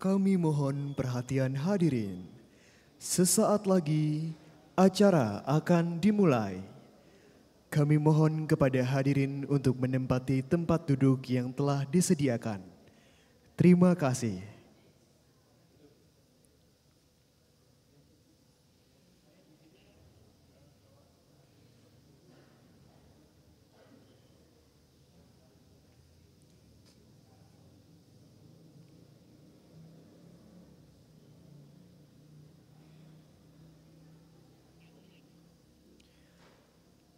Kami mohon perhatian hadirin. Sesaat lagi acara akan dimulai. Kami mohon kepada hadirin untuk menempati tempat duduk yang telah disediakan. Terima kasih.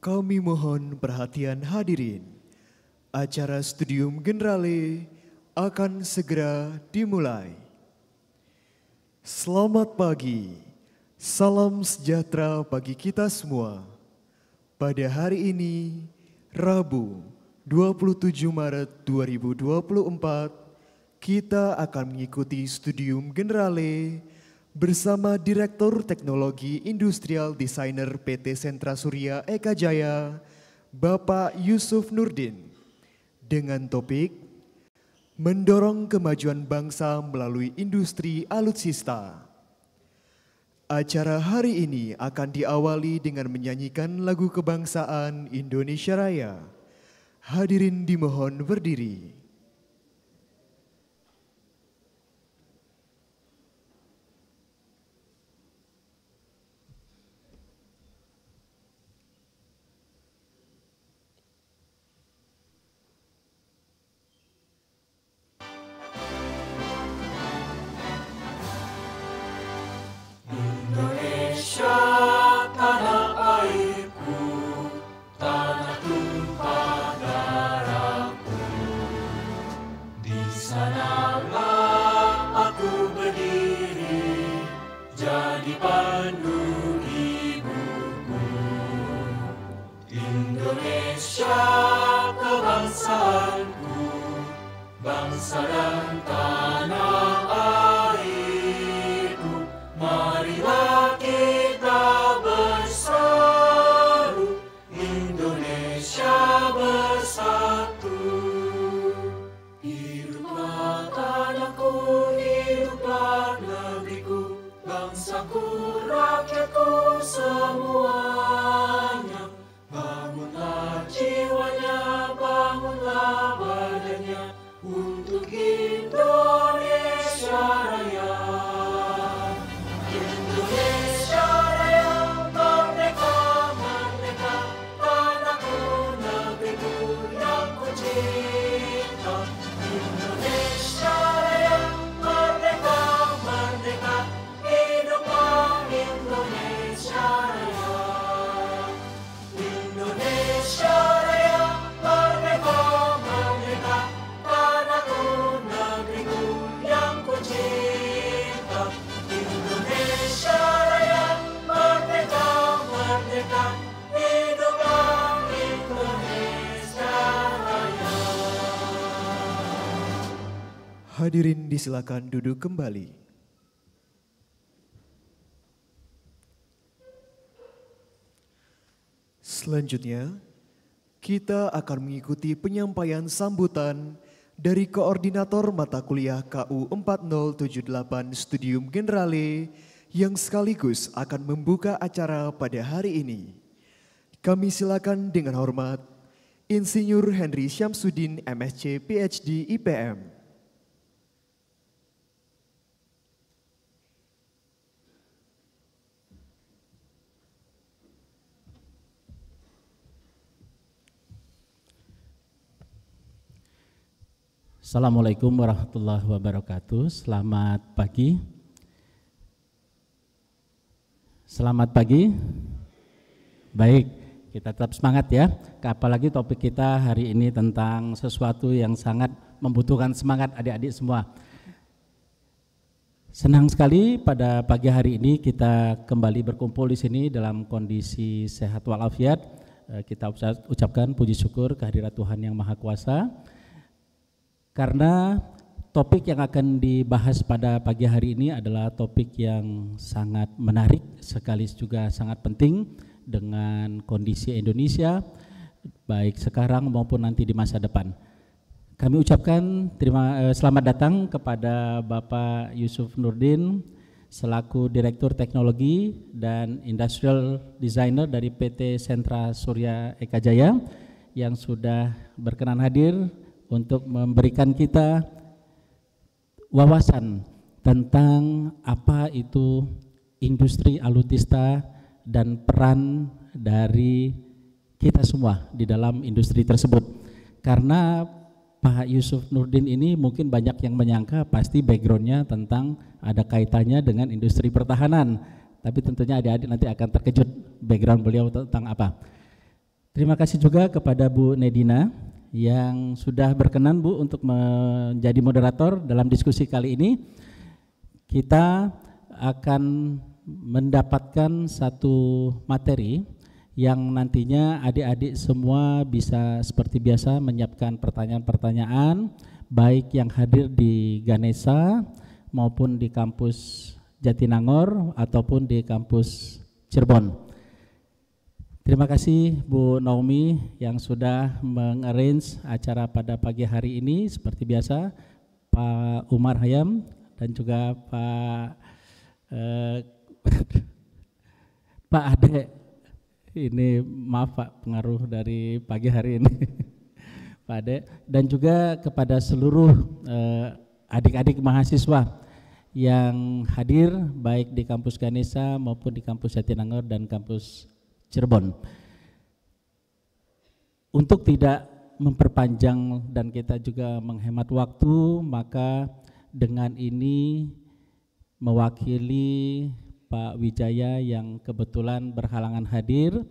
Kami mohon perhatian hadirin. Acara Studium Generale akan segera dimulai. Selamat pagi, salam sejahtera bagi kita semua. Pada hari ini, Rabu 27 Maret 2024, kita akan mengikuti Studium Generale bersama Direktur Teknologi Industrial Designer PT Sentra Surya Eka Jaya, Bapak Yusuf Nurdin, dengan topik Mendorong Kemajuan Bangsa Melalui Industri Alutsista. Acara hari ini akan diawali dengan menyanyikan lagu kebangsaan Indonesia Raya. Hadirin dimohon berdiri. Bangsa dan tanah airku, marilah kita berseru, Indonesia bersatu. Hiduplah tanahku, hiduplah negeriku, bangsaku, rakyatku semuanya. Bangunlah jiwanya, bangunlah badannya, untuk Indonesia Raya. Indonesia Raya, merdeka, merdeka, tanahku, negeriku yang ku cinta. Indonesia Raya, merdeka, merdeka, hiduplah Indonesia Raya. Indonesia Raya, merdeka, merdeka, tanahku, negeriku yang ku cinta. Indonesia Raya, merdeka, merdeka, hiduplah Indonesia Raya. Hadirin disilakan duduk kembali. Selanjutnya, kita akan mengikuti penyampaian sambutan dari Koordinator Mata Kuliah KU 4078 Studium Generale yang sekaligus akan membuka acara pada hari ini. Kami silakan dengan hormat Insinyur Henry Syamsuddin MSc PhD IPM. Assalamualaikum warahmatullahi wabarakatuh. Selamat pagi. Selamat pagi. Baik, kita tetap semangat ya. Apalagi topik kita hari ini tentang sesuatu yang sangat membutuhkan semangat adik-adik semua. Senang sekali pada pagi hari ini kita kembali berkumpul di sini dalam kondisi sehat walafiat. Kita ucapkan puji syukur kehadirat Tuhan Yang Maha Kuasa. Karena topik yang akan dibahas pada pagi hari ini adalah topik yang sangat menarik, sekaligus juga sangat penting dengan kondisi Indonesia, baik sekarang maupun nanti di masa depan. Kami ucapkan selamat datang kepada Bapak Yusuf Nurdin selaku Direktur Teknologi dan Industrial Designer dari PT Sentra Surya Eka Jaya yang sudah berkenan hadir untuk memberikan kita wawasan tentang apa itu industri alutista dan peran dari kita semua di dalam industri tersebut. Karena Pak Yusuf Nurdin ini mungkin banyak yang menyangka pasti backgroundnya tentang ada kaitannya dengan industri pertahanan. Tapi tentunya adik-adik nanti akan terkejut background beliau tentang apa. Terima kasih juga kepada Bu Nedina yang sudah berkenan Bu untuk menjadi moderator dalam diskusi kali ini. Kita akan mendapatkan satu materi yang nantinya adik-adik semua bisa seperti biasa menyiapkan pertanyaan-pertanyaan baik yang hadir di Ganesha maupun di kampus Jatinangor ataupun di kampus Cirebon. Terima kasih Bu Naomi yang sudah mengarrange acara pada pagi hari ini seperti biasa, Pak Umar Hayam dan juga Pak Ade. Ini maaf Pak, pengaruh dari pagi hari ini Pak Ade, dan juga kepada seluruh adik-adik mahasiswa yang hadir baik di kampus Ganesha maupun di kampus Jatinangor dan kampus Cirebon. Untuk tidak memperpanjang dan kita juga menghemat waktu, maka dengan ini mewakili Pak Wijaya yang kebetulan berhalangan hadir,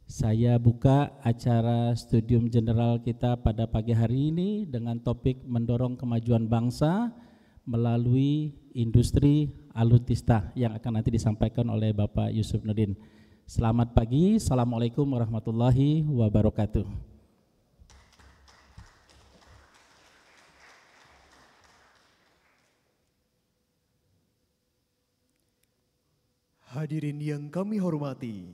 saya buka acara studium general kita pada pagi hari ini dengan topik mendorong kemajuan bangsa melalui industri alutista yang akan nanti disampaikan oleh Bapak Yusuf Nurdin. Selamat pagi, Assalamualaikum warahmatullahi wabarakatuh. Hadirin yang kami hormati,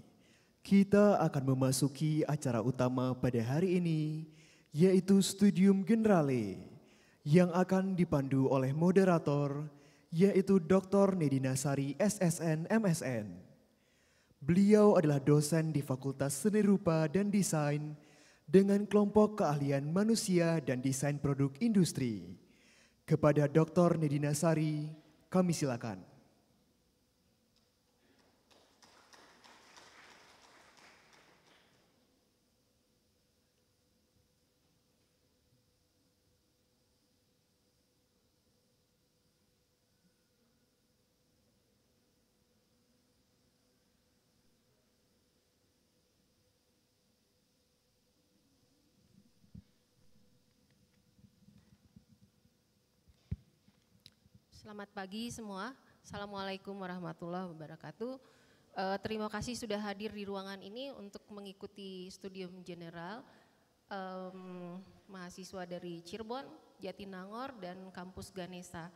kita akan memasuki acara utama pada hari ini, yaitu Studium Generale, yang akan dipandu oleh moderator, yaitu Dr. Nedina Sari, SSN, MSN. Beliau adalah dosen di Fakultas Seni Rupa dan Desain dengan kelompok keahlian manusia dan desain produk industri. Kepada Dr. Nedina Sari, kami silakan. Selamat pagi semua. Assalamualaikum warahmatullahi wabarakatuh. Terima kasih sudah hadir di ruangan ini untuk mengikuti studium general mahasiswa dari Cirebon, Jatinangor, dan kampus Ganesha.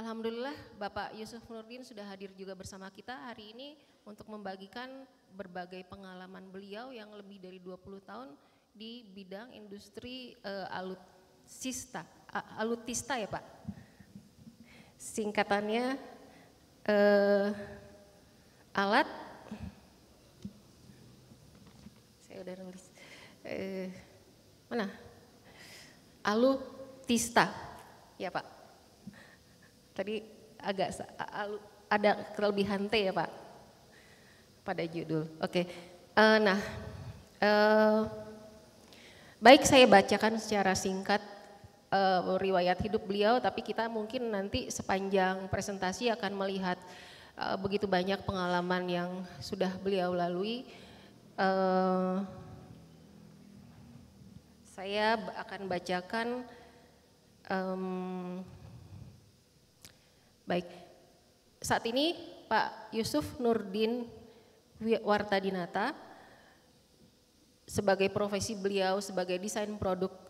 Alhamdulillah Bapak Yusuf Nurdin sudah hadir juga bersama kita hari ini untuk membagikan berbagai pengalaman beliau yang lebih dari 20 tahun di bidang industri alutista ya Pak. Singkatannya alat, saya udah nulis, mana? Alutista, ya Pak. Tadi agak ada kelebihan T ya Pak pada judul. Oke, baik saya bacakan secara singkat riwayat hidup beliau, tapi kita mungkin nanti sepanjang presentasi akan melihat begitu banyak pengalaman yang sudah beliau lalui. Saya akan bacakan, baik, saat ini Pak Yusuf Nurdin Wartadinata sebagai profesi beliau sebagai desain produk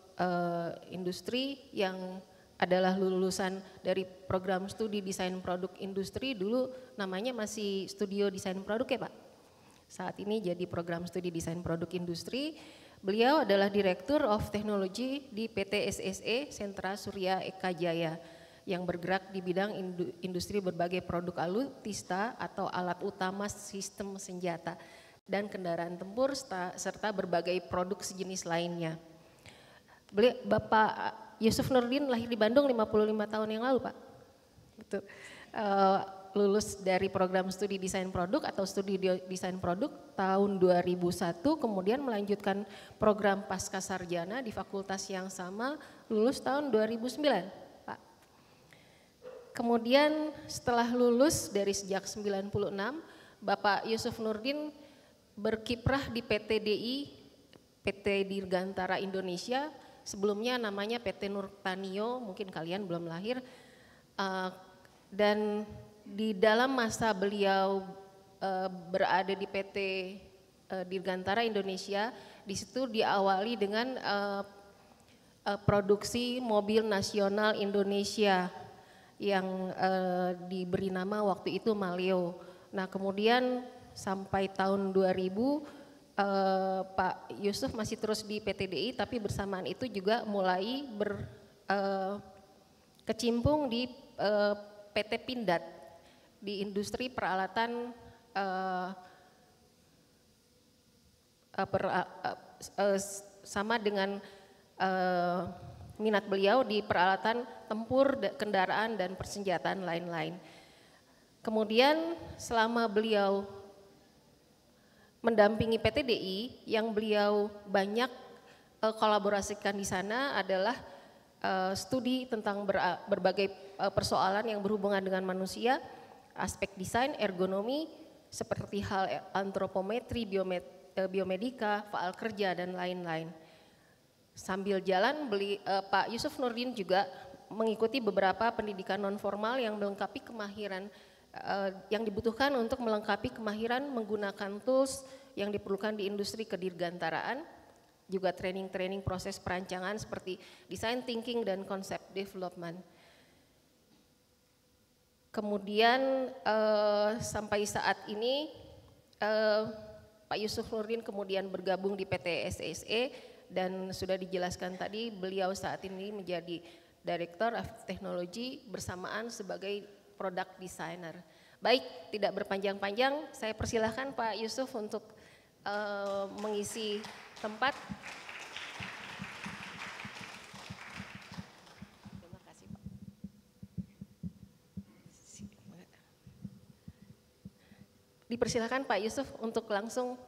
industri yang adalah lulusan dari program studi desain produk industri, dulu namanya masih studio desain produk ya Pak. Saat ini jadi program studi desain produk industri. Beliau adalah Direktur of Technology di PT SSE Sentra Surya Eka Jaya yang bergerak di bidang industri berbagai produk alutista atau alat utama sistem senjata dan kendaraan tempur serta berbagai produk sejenis lainnya. Bapak Yusuf Nurdin lahir di Bandung 55 tahun yang lalu, Pak. Betul. Lulus dari program studi desain produk atau studi desain produk tahun 2001, kemudian melanjutkan program pasca sarjana di fakultas yang sama, lulus tahun 2009, Pak. Kemudian setelah lulus dari sejak 96, Bapak Yusuf Nurdin berkiprah di PT DI, PT Dirgantara Indonesia, sebelumnya namanya PT Nurtanio, mungkin kalian belum lahir, dan di dalam masa beliau berada di PT Dirgantara Indonesia, di situ diawali dengan produksi mobil nasional Indonesia yang diberi nama waktu itu Maleo. Nah, kemudian sampai tahun 2000 Pak Yusuf masih terus di PT DI, tapi bersamaan itu juga mulai berkecimpung di PT Pindad di industri peralatan sama dengan minat beliau di peralatan tempur, kendaraan dan persenjataan lain-lain. Kemudian selama beliau mendampingi PT DI, yang beliau banyak kolaborasikan di sana adalah studi tentang berbagai persoalan yang berhubungan dengan manusia, aspek desain, ergonomi, seperti hal antropometri, biomedika, faal kerja, dan lain-lain. Sambil jalan, Pak Yusuf Nurdin juga mengikuti beberapa pendidikan non formal yang melengkapi kemahiran yang dibutuhkan untuk melengkapi kemahiran menggunakan tools yang diperlukan di industri kedirgantaraan, juga training-training proses perancangan seperti design thinking dan concept development. Kemudian sampai saat ini Pak Yusuf Nurdin kemudian bergabung di PT SSE dan sudah dijelaskan tadi beliau saat ini menjadi Director of Technology bersamaan sebagai Product Designer. Baik, tidak berpanjang-panjang, saya persilahkan Pak Yusuf untuk mengisi tempat. Terima kasih, Pak. Dipersilakan Pak Yusuf untuk langsung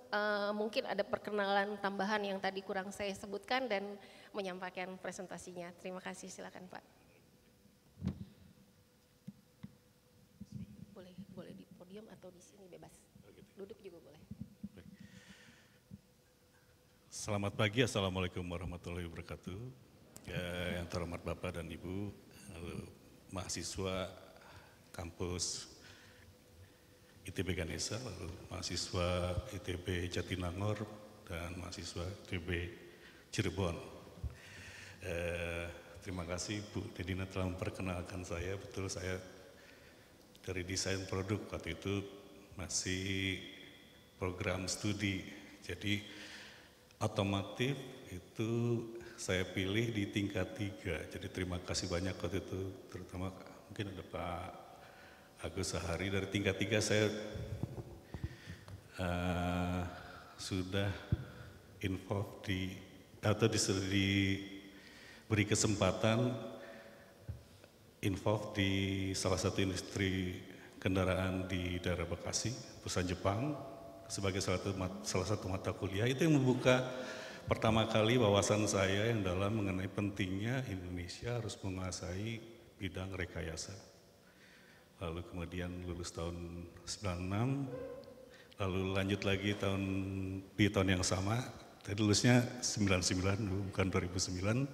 mungkin ada perkenalan tambahan yang tadi kurang saya sebutkan dan menyampaikan presentasinya. Terima kasih, silakan Pak. Boleh di podium atau di sini bebas. Duduk juga boleh. Selamat pagi, Assalamualaikum warahmatullahi wabarakatuh. Yang terhormat Bapak dan Ibu, mahasiswa kampus ITB Ganesha, lalu mahasiswa ITB Jatinangor, dan mahasiswa ITB Cirebon. Terima kasih Bu Dedina telah memperkenalkan saya. Betul, saya dari desain produk, waktu itu masih program studi. Jadi otomotif itu saya pilih di tingkat 3. Jadi terima kasih banyak waktu itu, terutama mungkin ada Pak Agus Sahari. Dari tingkat 3 saya sudah involved atau diberi kesempatan involved di salah satu industri kendaraan di daerah Bekasi, perusahaan Jepang, sebagai salah satu mata kuliah. Itu yang membuka pertama kali wawasan saya yang dalam mengenai pentingnya Indonesia harus menguasai bidang rekayasa. Lalu kemudian lulus tahun 96, lalu lanjut lagi di tahun yang sama, tadi lulusnya 99 bukan 2009.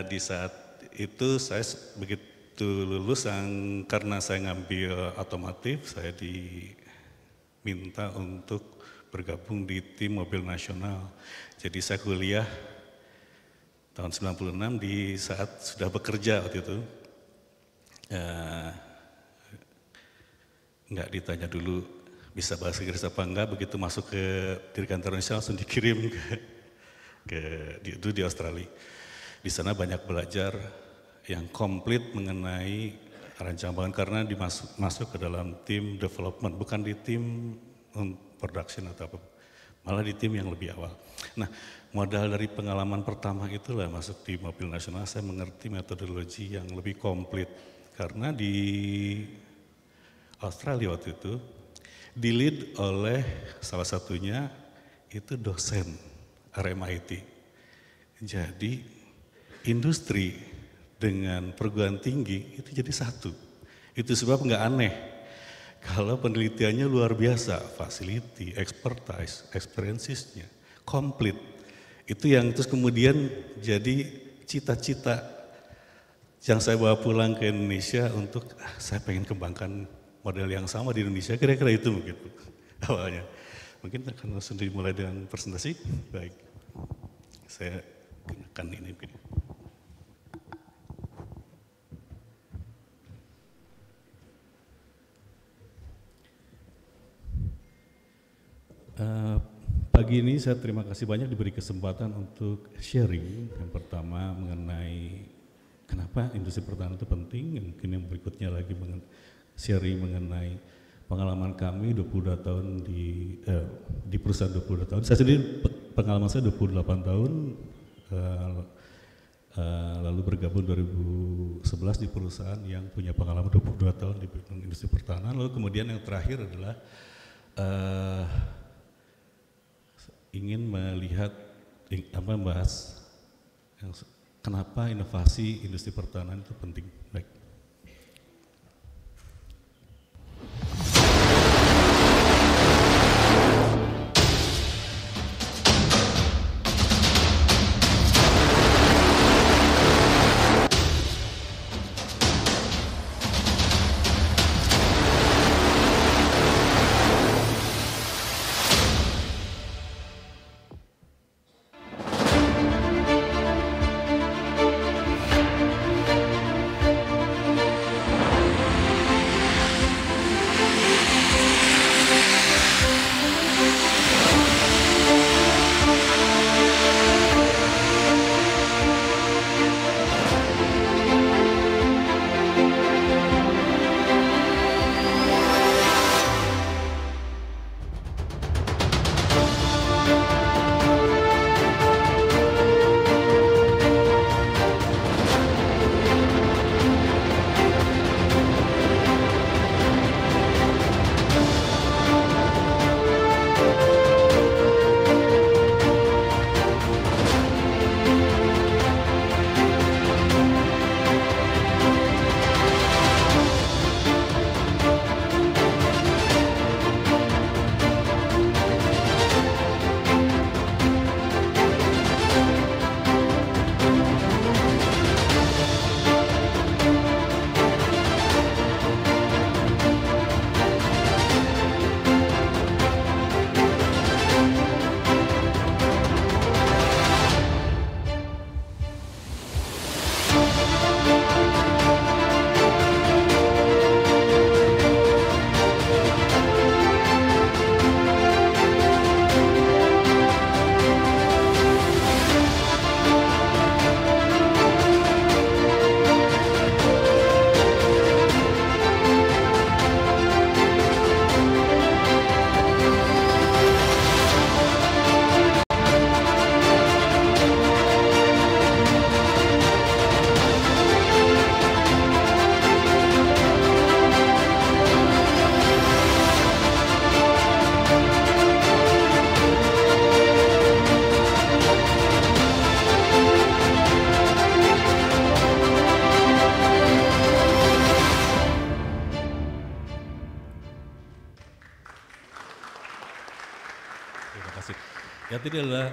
Di saat itu saya begitu lulus, karena saya ngambil otomotif, saya diminta untuk bergabung di tim mobil nasional. Jadi saya kuliah tahun 96 di saat sudah bekerja waktu itu. Enggak ditanya dulu bisa bahasa Inggris apa enggak, begitu masuk ke Dirgantara Indonesia langsung dikirim di Australia. Di sana banyak belajar yang komplit mengenai rancangan karena masuk ke dalam tim development, bukan di tim production atau apa, malah di tim yang lebih awal. Nah, modal dari pengalaman pertama itulah masuk di mobil nasional, saya mengerti metodologi yang lebih komplit. Karena di Australia waktu itu, di-lead oleh salah satunya itu dosen RMIT. Jadi industri dengan perguruan tinggi itu jadi satu. Itu sebab nggak aneh kalau penelitiannya luar biasa, facility, expertise, experiences-nya komplit. Itu yang terus kemudian jadi cita-cita yang saya bawa pulang ke Indonesia untuk saya pengen kembangkan model yang sama di Indonesia, kira-kira itu mungkin awalnya. Mungkin akan langsung dimulai dengan presentasi. Baik, saya gunakan ini. Pagi ini saya terima kasih banyak diberi kesempatan untuk sharing. Yang pertama mengenai kenapa industri pertahanan itu penting, mungkin yang berikutnya lagi sharing mengenai pengalaman kami 22 tahun di perusahaan 22 tahun. Saya sendiri pengalaman saya 28 tahun, lalu bergabung 2011 di perusahaan yang punya pengalaman 22 tahun di industri pertahanan. Lalu kemudian yang terakhir adalah ingin membahas kenapa inovasi industri pertahanan itu penting. Baik. Ya tadi adalah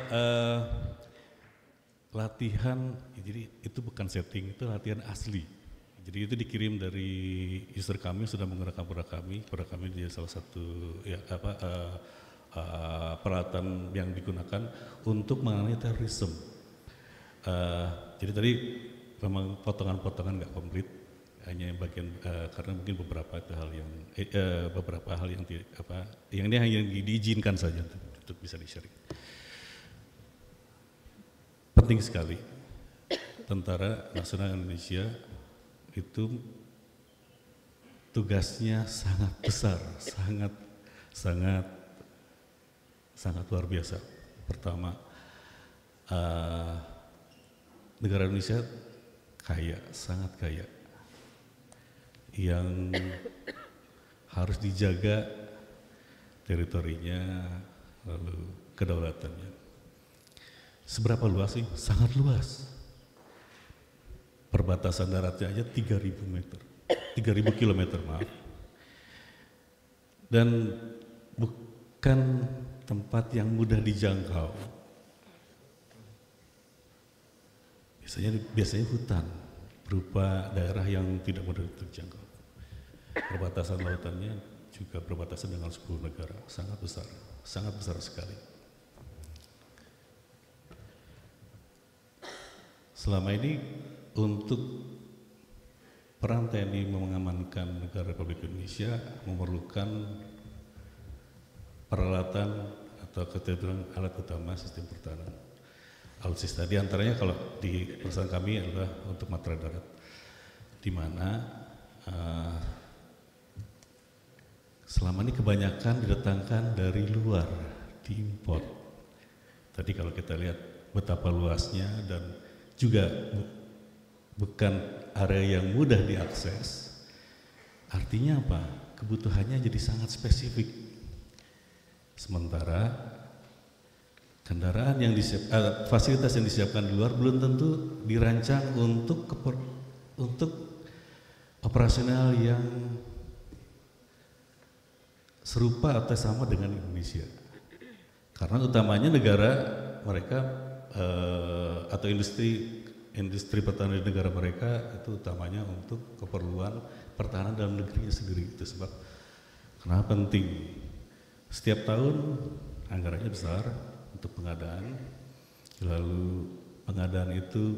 latihan, jadi itu bukan setting, itu latihan asli. Jadi itu dikirim dari user kami sudah menggunakan produk kami dia salah satu peralatan yang digunakan untuk menangani terorisme. Jadi tadi memang potongan-potongan nggak komplit, hanya bagian karena mungkin beberapa hal yang yang ini hanya diizinkan saja untuk bisa di-sharing. Penting sekali, Tentara Nasional Indonesia itu tugasnya sangat besar, sangat luar biasa. Pertama, negara Indonesia kaya, sangat kaya, yang harus dijaga teritorinya, lalu kedaulatannya. Seberapa luas sih? Sangat luas. Perbatasan daratnya aja 3.000 kilometer, maaf. Dan bukan tempat yang mudah dijangkau. Biasanya hutan, berupa daerah yang tidak mudah terjangkau. Perbatasan lautannya juga berbatasan dengan 10 negara, sangat besar sekali. Selama ini untuk peran TNI mengamankan negara Republik Indonesia memerlukan peralatan atau ketersediaan alat utama sistem pertahanan. Alutsista di antaranya kalau di perusahaan kami adalah untuk matra darat, di mana selama ini kebanyakan didatangkan dari luar, diimpor. Tadi kalau kita lihat betapa luasnya dan juga bukan area yang mudah diakses, artinya apa? Kebutuhannya jadi sangat spesifik. Sementara kendaraan yang fasilitas yang disiapkan di luar belum tentu dirancang untuk operasional yang serupa atau sama dengan Indonesia. Karena utamanya negara mereka atau industri pertahanan di negara mereka itu utamanya untuk keperluan pertahanan dalam negerinya sendiri. Itu sebab kenapa penting. Setiap tahun anggarannya besar untuk pengadaan, lalu pengadaan itu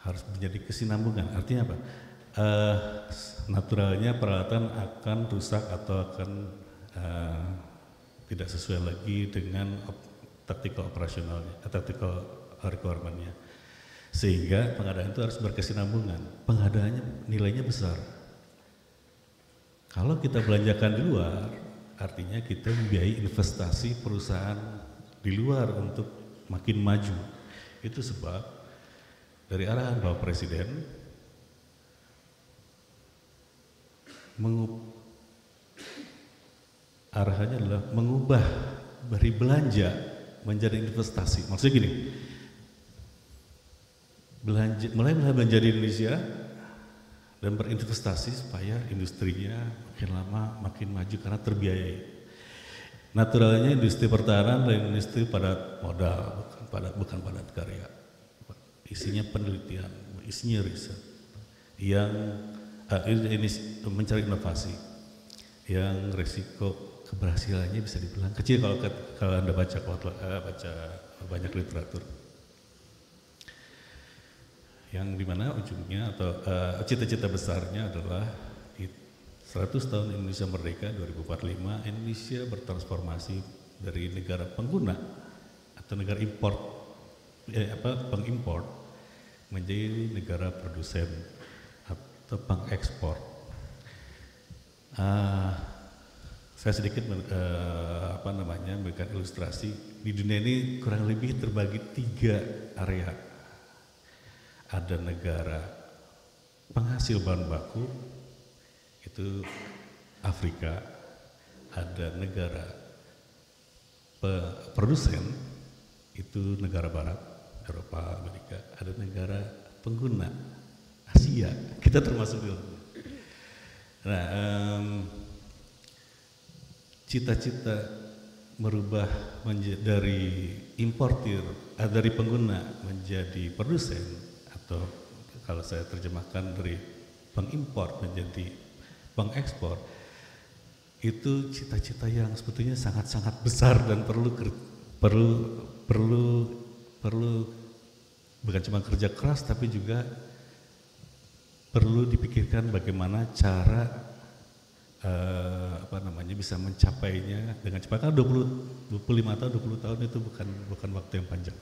harus menjadi kesinambungan. Artinya apa? Naturalnya peralatan akan rusak atau akan tidak sesuai lagi dengan tactical operasionalnya, tactical requirement-nya. Sehingga pengadaan itu harus berkesinambungan. Pengadaannya nilainya besar. Kalau kita belanjakan di luar, artinya kita membiayai investasi perusahaan di luar untuk makin maju. Itu sebab dari arahan Bapak Presiden arahannya adalah mengubah dari belanja menjadi investasi. Maksudnya gini, mulai belanja di Indonesia dan berinvestasi supaya industrinya makin lama makin maju karena terbiayai. Naturalnya industri pertahanan dan industri padat modal, bukan padat karya. Isinya penelitian, isinya riset yang ini mencari inovasi yang resiko keberhasilannya bisa dibilang kecil kalau Anda baca banyak literatur. Yang dimana ujungnya atau cita-cita besarnya adalah 100 tahun Indonesia Merdeka 2045, Indonesia bertransformasi dari negara pengguna atau negara pengimpor menjadi negara produsen atau pengekspor. Saya sedikit memberikan ilustrasi. Di dunia ini kurang lebih terbagi 3 area. Ada negara penghasil bahan baku, itu Afrika. Ada negara produsen, itu negara barat, Eropa, Amerika. Ada negara pengguna, Asia. Kita termasuk di dalamnya. Nah, cita-cita merubah dari importir, dari pengguna menjadi produsen, atau kalau saya terjemahkan dari pengimpor menjadi pengekspor, itu cita-cita yang sebetulnya sangat-sangat besar dan perlu bukan cuma kerja keras tapi juga perlu dipikirkan bagaimana cara bisa mencapainya dengan cepat. Karena 25 tahun, 20 tahun itu bukan waktu yang panjang.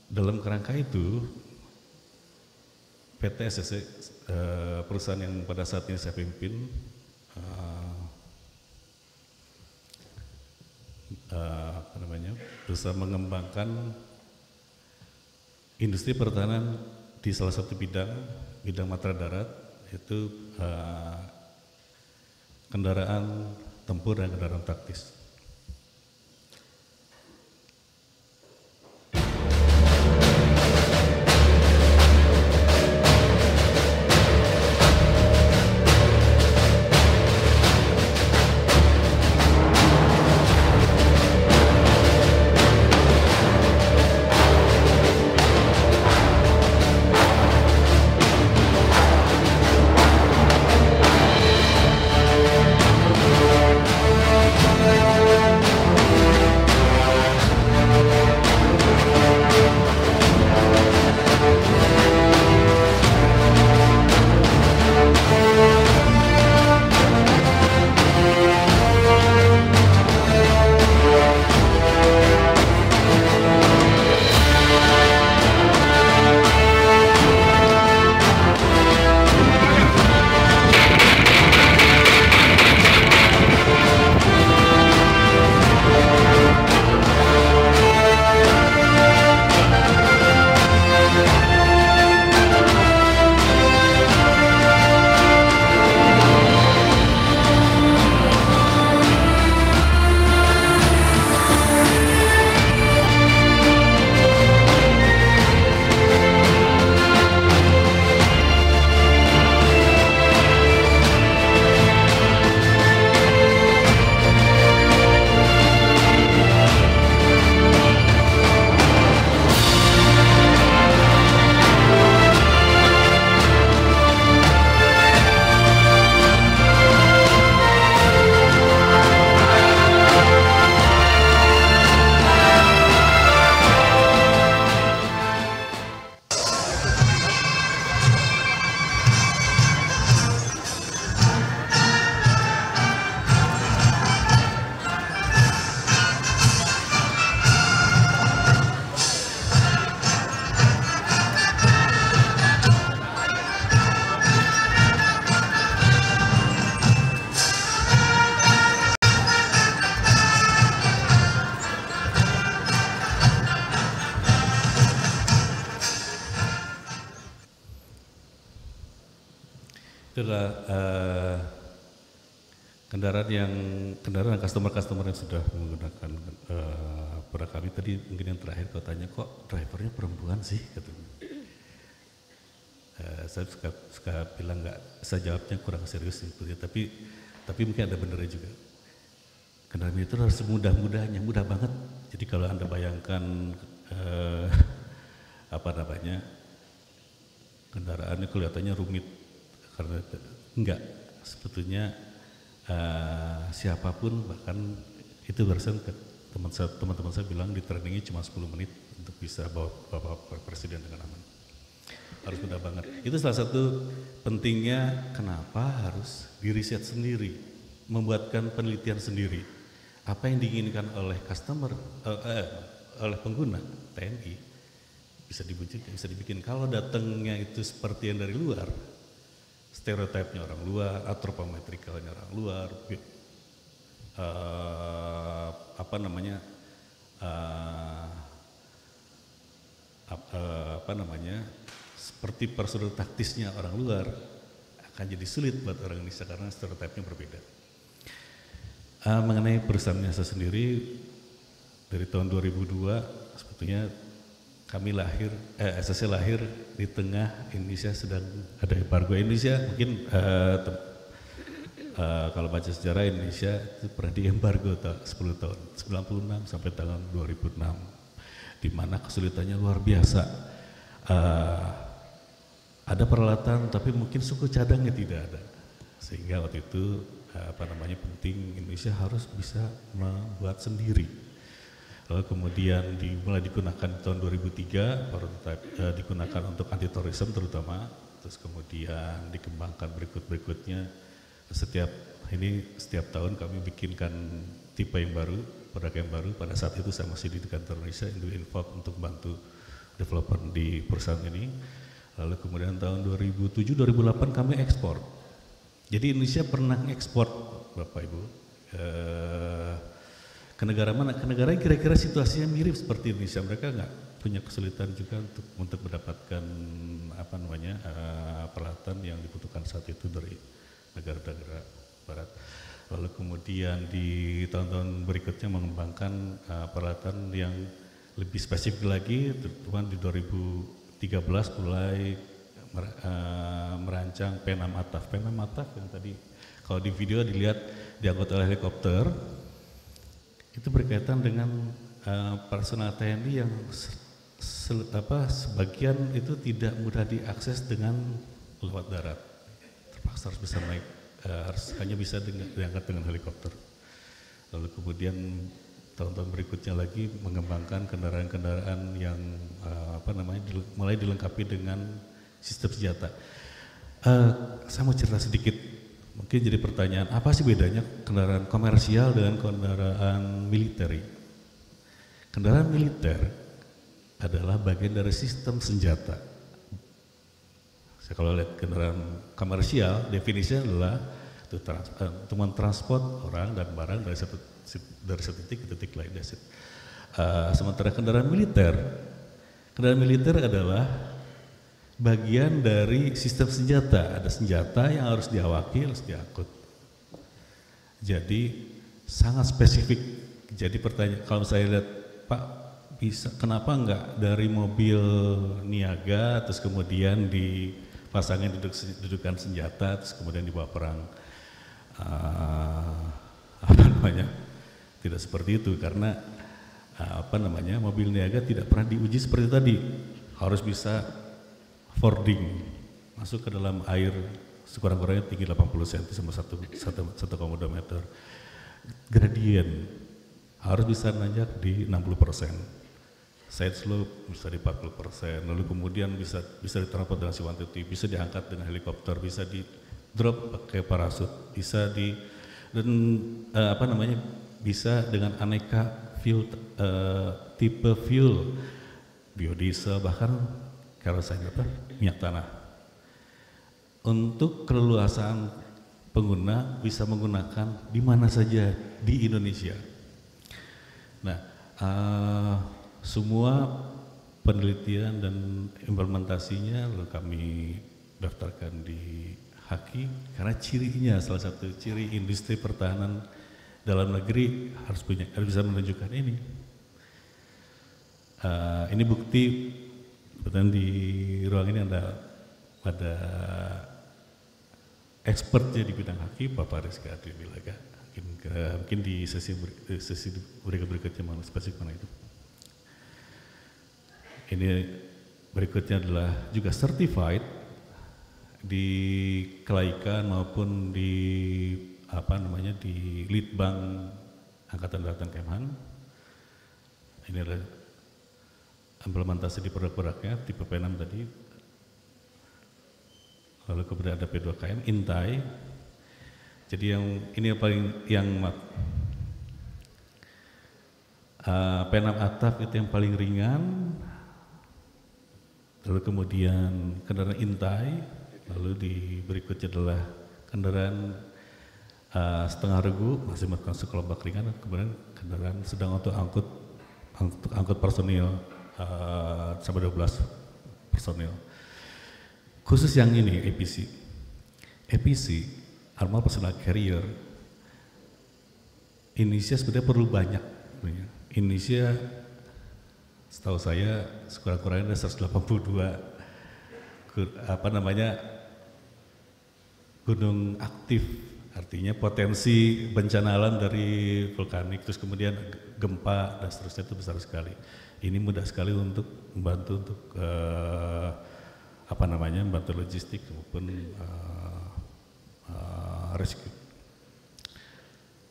Dalam kerangka itu, PT SSC, perusahaan yang pada saat ini saya pimpin, berusaha mengembangkan industri pertahanan di salah satu bidang matra darat, yaitu kendaraan tempur dan kendaraan taktis. Itulah kendaraan customer yang sudah menggunakan produk kami. Tadi mungkin yang terakhir kau tanya, kok drivernya perempuan sih? Saya suka bilang saya jawabnya kurang serius sebetulnya, tapi mungkin ada benernya juga. Kendaraan itu harus semudah-mudahnya, mudah banget. Jadi kalau Anda bayangkan kendaraannya kelihatannya rumit, karena enggak, sebetulnya siapapun, bahkan itu barusan teman-teman saya bilang di trainingnya cuma 10 menit untuk bisa bawa Bapak Presiden dengan aman. Harus mudah banget. Itu salah satu pentingnya kenapa harus diriset sendiri, membuatkan penelitian sendiri. Apa yang diinginkan oleh oleh pengguna TNI bisa dibikin. Kalau datangnya itu seperti yang dari luar, stereotipnya orang luar, antropometrikalnya orang luar, seperti prosedur taktisnya orang luar, akan jadi sulit buat orang Indonesia karena stereotipnya berbeda. Mengenai perusahaannya saya sendiri, dari tahun 2002 sebetulnya kami SSC lahir di tengah Indonesia sedang ada embargo. Indonesia mungkin kalau baca sejarah Indonesia itu pernah diembargo 10 tahun, 96 sampai tahun 2006, di mana kesulitannya luar biasa. Ada peralatan tapi mungkin suku cadangnya tidak ada, sehingga waktu itu penting Indonesia harus bisa membuat sendiri. Lalu kemudian mulai digunakan di tahun 2003, prototipe digunakan untuk anti-tourism terutama, terus kemudian dikembangkan berikutnya. Setiap tahun kami bikinkan tipe yang baru, produk yang baru. Pada saat itu saya masih di kantor Indonesia, Involve untuk bantu developer di perusahaan ini. Lalu kemudian tahun 2007-2008 kami ekspor. Jadi Indonesia pernah ekspor, Bapak Ibu, ke negara mana? Ke negara yang kira-kira situasinya mirip seperti Indonesia. Mereka nggak punya kesulitan juga untuk mendapatkan peralatan yang dibutuhkan saat itu dari negara-negara Barat. Lalu kemudian di tahun-tahun berikutnya mengembangkan peralatan yang lebih spesifik lagi, terutama di 2013 mulai merancang P6 ATAF. P6 ATAF yang tadi kalau di video dilihat diangkut oleh helikopter, itu berkaitan dengan personal TNI yang sebagian itu tidak mudah diakses dengan lewat darat. Terpaksa harus bisa naik, hanya bisa diangkat dengan helikopter. Lalu kemudian tahun-tahun berikutnya lagi mengembangkan kendaraan-kendaraan yang mulai dilengkapi dengan sistem senjata. Saya mau cerita sedikit, mungkin jadi pertanyaan, apa sih bedanya kendaraan komersial dengan kendaraan militer? Kendaraan militer adalah bagian dari sistem senjata. Saya kalau lihat kendaraan komersial, definisinya adalah untuk mentransport orang dan barang dari satu titik ke titik lain. Sementara kendaraan militer adalah bagian dari sistem senjata. Ada senjata yang harus diawaki, harus diangkut. Jadi sangat spesifik. Jadi pertanyaan, kalau saya lihat, Pak, kenapa enggak dari mobil niaga terus kemudian dipasangin dudukan senjata terus kemudian dibawa perang? Tidak seperti itu, karena mobil niaga tidak pernah diuji seperti tadi. Harus bisa fording, masuk ke dalam air sekurang-kurangnya tinggi 80 cm sama 1,2 meter. Gradien harus bisa nanjak di 60%. Side slope bisa di 40%, lalu kemudian bisa ditransport dengan C-130, bisa diangkat dengan helikopter, bisa di drop pakai parasut, bisa bisa dengan aneka fuel, tipe fuel, biodiesel, bahkan kerosene minyak tanah. Untuk keleluasaan pengguna bisa menggunakan di mana saja di Indonesia. Nah, semua penelitian dan implementasinya lalu kami daftarkan di HAKI, karena cirinya, salah satu ciri industri pertahanan dalam negeri harus bisa menunjukkan ini. Ini bukti, kebetulan di ruang ini ada expertnya di bidang HAKI, Bapak Rizky Adri Bilaga. Mungkin di sesi berikutnya mau spesifik mana itu. Ini berikutnya adalah juga certified di kelaikan maupun di di Litbang Angkatan Darat Kemhan. Ini adalah implementasi di produk-produknya tipe P6 tadi. Lalu kemudian ada P2KM, Intai. Jadi ini yang P6 ATAF itu yang paling ringan. Lalu kemudian kendaraan Intai, lalu di berikutnya adalah kendaraan setengah regu, masih masuk kelompok ringan, kemudian kendaraan sedang untuk angkut personil sampai 12 personil. Khusus yang ini APC, Armada Personal Carrier, Indonesia sebenarnya perlu banyak. Indonesia setahu saya sekurang-kurangnya ada 182 gunung aktif, artinya potensi bencana alam dari vulkanik, terus kemudian gempa dan seterusnya itu besar sekali. Ini mudah sekali untuk membantu untuk membantu logistik maupun rescue.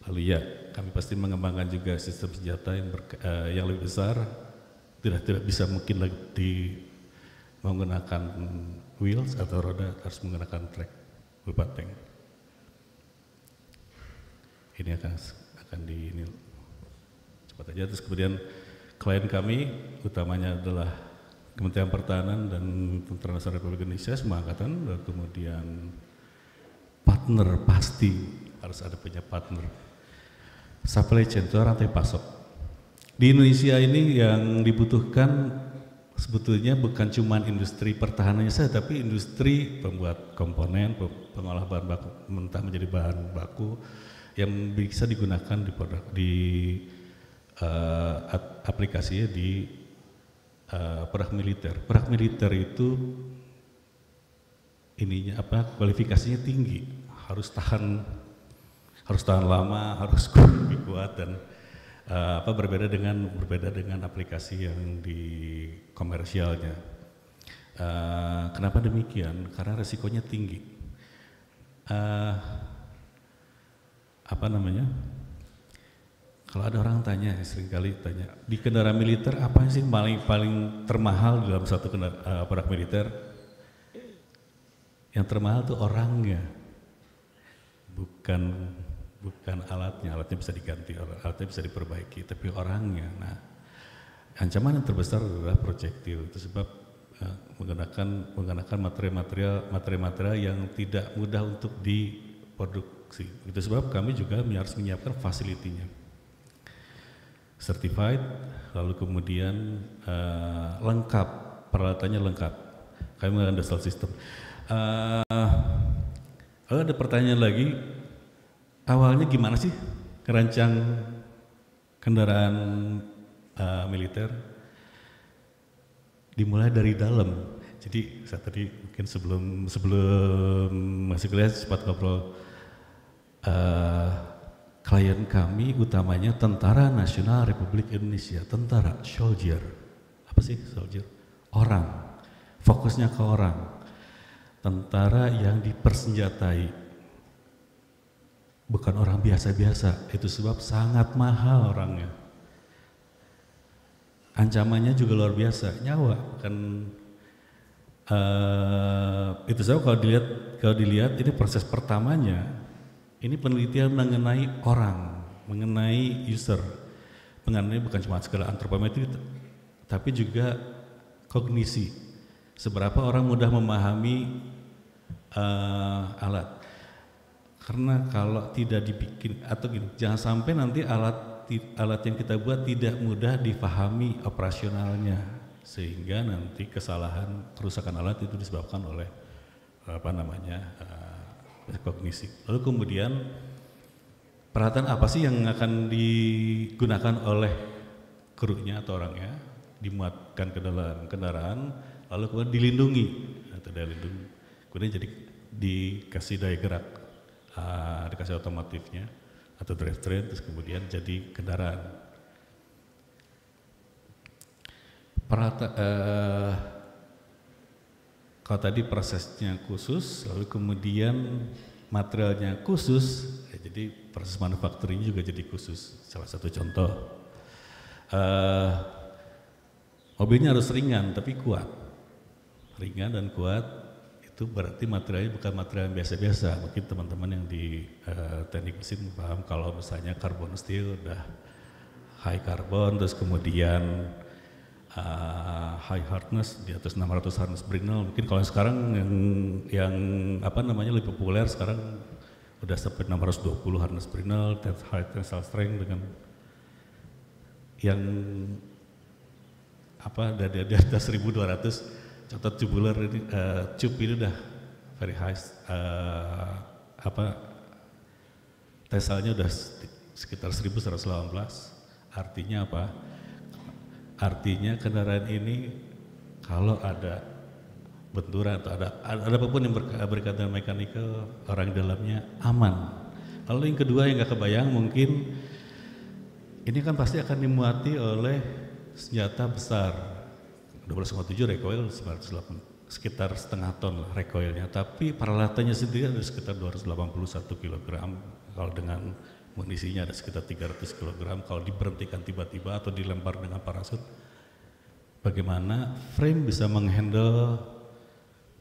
Lalu ya, kami pasti mengembangkan juga sistem senjata yang lebih besar, tidak bisa mungkin lagi menggunakan wheels atau roda, harus menggunakan track berupa tank. Ini akan ini cepat aja. Terus kemudian klien kami utamanya adalah Kementerian Pertahanan dan Tentara Nasional Republik Indonesia, semua angkatan, dan kemudian partner, pasti harus ada punya partner. Supply chain itu rantai pasok. Di Indonesia ini yang dibutuhkan sebetulnya bukan cuma industri pertahanannya saja, tapi industri pembuat komponen, pengolah bahan baku mentah menjadi bahan baku yang bisa digunakan di produk, aplikasinya di perang militer. Perang militer itu kualifikasinya tinggi, harus tahan lama, harus lebih kuat, dan berbeda dengan aplikasi yang di komersialnya. Kenapa demikian? Karena resikonya tinggi. Kalau ada orang tanya, seringkali tanya, di kendaraan militer apa sih paling termahal dalam satu perang militer? Yang termahal itu orangnya, bukan alatnya. Alatnya bisa diganti, alatnya bisa diperbaiki, tapi orangnya. Nah, ancaman yang terbesar adalah proyektil. Itu sebab menggunakan material yang tidak mudah untuk diproduksi. Itu sebab kami juga harus menyiapkan fasilitinya, certified, lalu kemudian lengkap, peralatannya lengkap. Kami menggunakan Dassault System. Lalu ada pertanyaan lagi, awalnya gimana sih kerancang kendaraan militer? Dimulai dari dalam. Jadi saya tadi mungkin sebelum masih kuliah sempat ngobrol, klien kami utamanya Tentara Nasional Republik Indonesia, tentara, soldier. Apa sih soldier? Orang, fokusnya ke orang. Tentara yang dipersenjatai, bukan orang biasa-biasa. Itu sebab sangat mahal orangnya. Ancamannya juga luar biasa, nyawa. Itu sebab kalau dilihat ini proses pertamanya, ini penelitian mengenai orang, mengenai user, mengenai bukan cuma segala antropometri, tapi juga kognisi. Seberapa orang mudah memahami alat. Karena kalau tidak dibikin, atau gini, jangan sampai nanti alat yang kita buat tidak mudah dipahami operasionalnya, sehingga nanti kesalahan kerusakan alat itu disebabkan oleh kognisi. Lalu kemudian peralatan apa sih yang akan digunakan oleh krunya atau orangnya, dimuatkan ke dalam kendaraan, lalu kemudian dilindungi atau dilindungi, kemudian jadi dikasih daya gerak, dikasih otomotifnya atau drivetrain, terus kemudian jadi kendaraan. Kalau tadi prosesnya khusus, lalu kemudian materialnya khusus, ya jadi proses manufacturing juga jadi khusus. Salah satu contoh, mobilnya harus ringan tapi kuat. Ringan dan kuat itu berarti materialnya bukan material yang biasa-biasa. Mungkin teman-teman yang di teknik mesin paham kalau misalnya carbon steel udah high carbon, terus kemudian high hardness di atas 600 hardness Brinell. Mungkin kalau sekarang yang lebih populer sekarang udah sampai 620 hardness Brinell, high tensile strength dengan yang di atas 1200. Contoh tubular ini, tube ini udah very high, tensilenya udah sekitar 1118. Artinya apa? Artinya kendaraan ini kalau ada benturan atau ada apapun yang berkaitan dengan mekanikal, orang di dalamnya aman. Lalu yang kedua yang nggak kebayang mungkin ini kan pasti akan dimuati oleh senjata besar. 12,7 recoil sekitar setengah ton recoilnya, tapi peralatannya sendiri ada sekitar 281 kg kalau dengan munisinya ada sekitar 300 kg. Kalau diberhentikan tiba-tiba atau dilempar dengan parasut, bagaimana frame bisa menghandle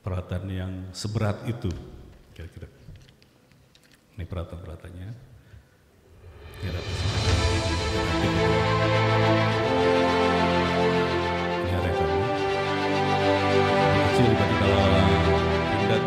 peralatan yang seberat itu? Kira-kira. Ini peralatan-peralatannya. Ini ada apa sih? Ini ada apa? Kecil berarti kalau pindah.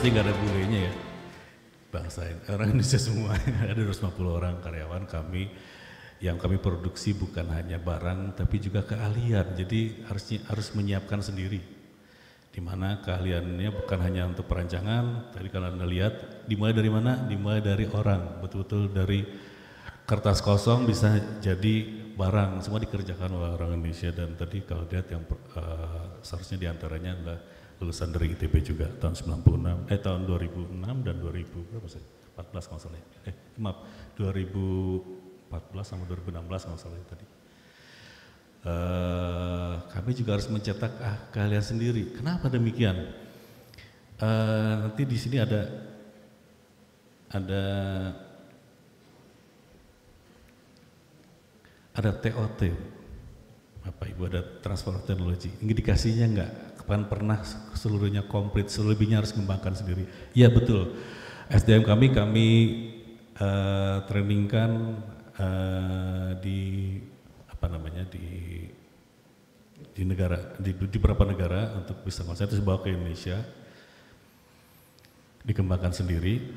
Pasti nggak ada bulenya ya, bangsa ini. Orang Indonesia semua, ada 250 orang karyawan kami, yang kami produksi bukan hanya barang tapi juga keahlian. Jadi harus menyiapkan sendiri. Di mana keahliannya bukan hanya untuk perancangan, tadi kalau Anda lihat, dimulai dari mana? Dimulai dari orang, betul-betul dari kertas kosong bisa jadi barang, semua dikerjakan oleh orang Indonesia. Dan tadi kalau lihat yang seharusnya diantaranya adalah lulusan dari ITB juga tahun 2006 dan 2000 berapa sih? 14 kalau salah. 2014 sama 2016 kalau salah tadi. Kami juga harus mencetak keahlian sendiri. Kenapa demikian? Nanti di sini ada TOT, Bapak Ibu, ada transfer of teknologi. Indikasinya enggak, kapan pernah seluruhnya komplit, selebihnya harus mengembangkan sendiri. Iya betul, SDM kami trainingkan di di beberapa negara untuk bisa konsen, terus bawa ke Indonesia, dikembangkan sendiri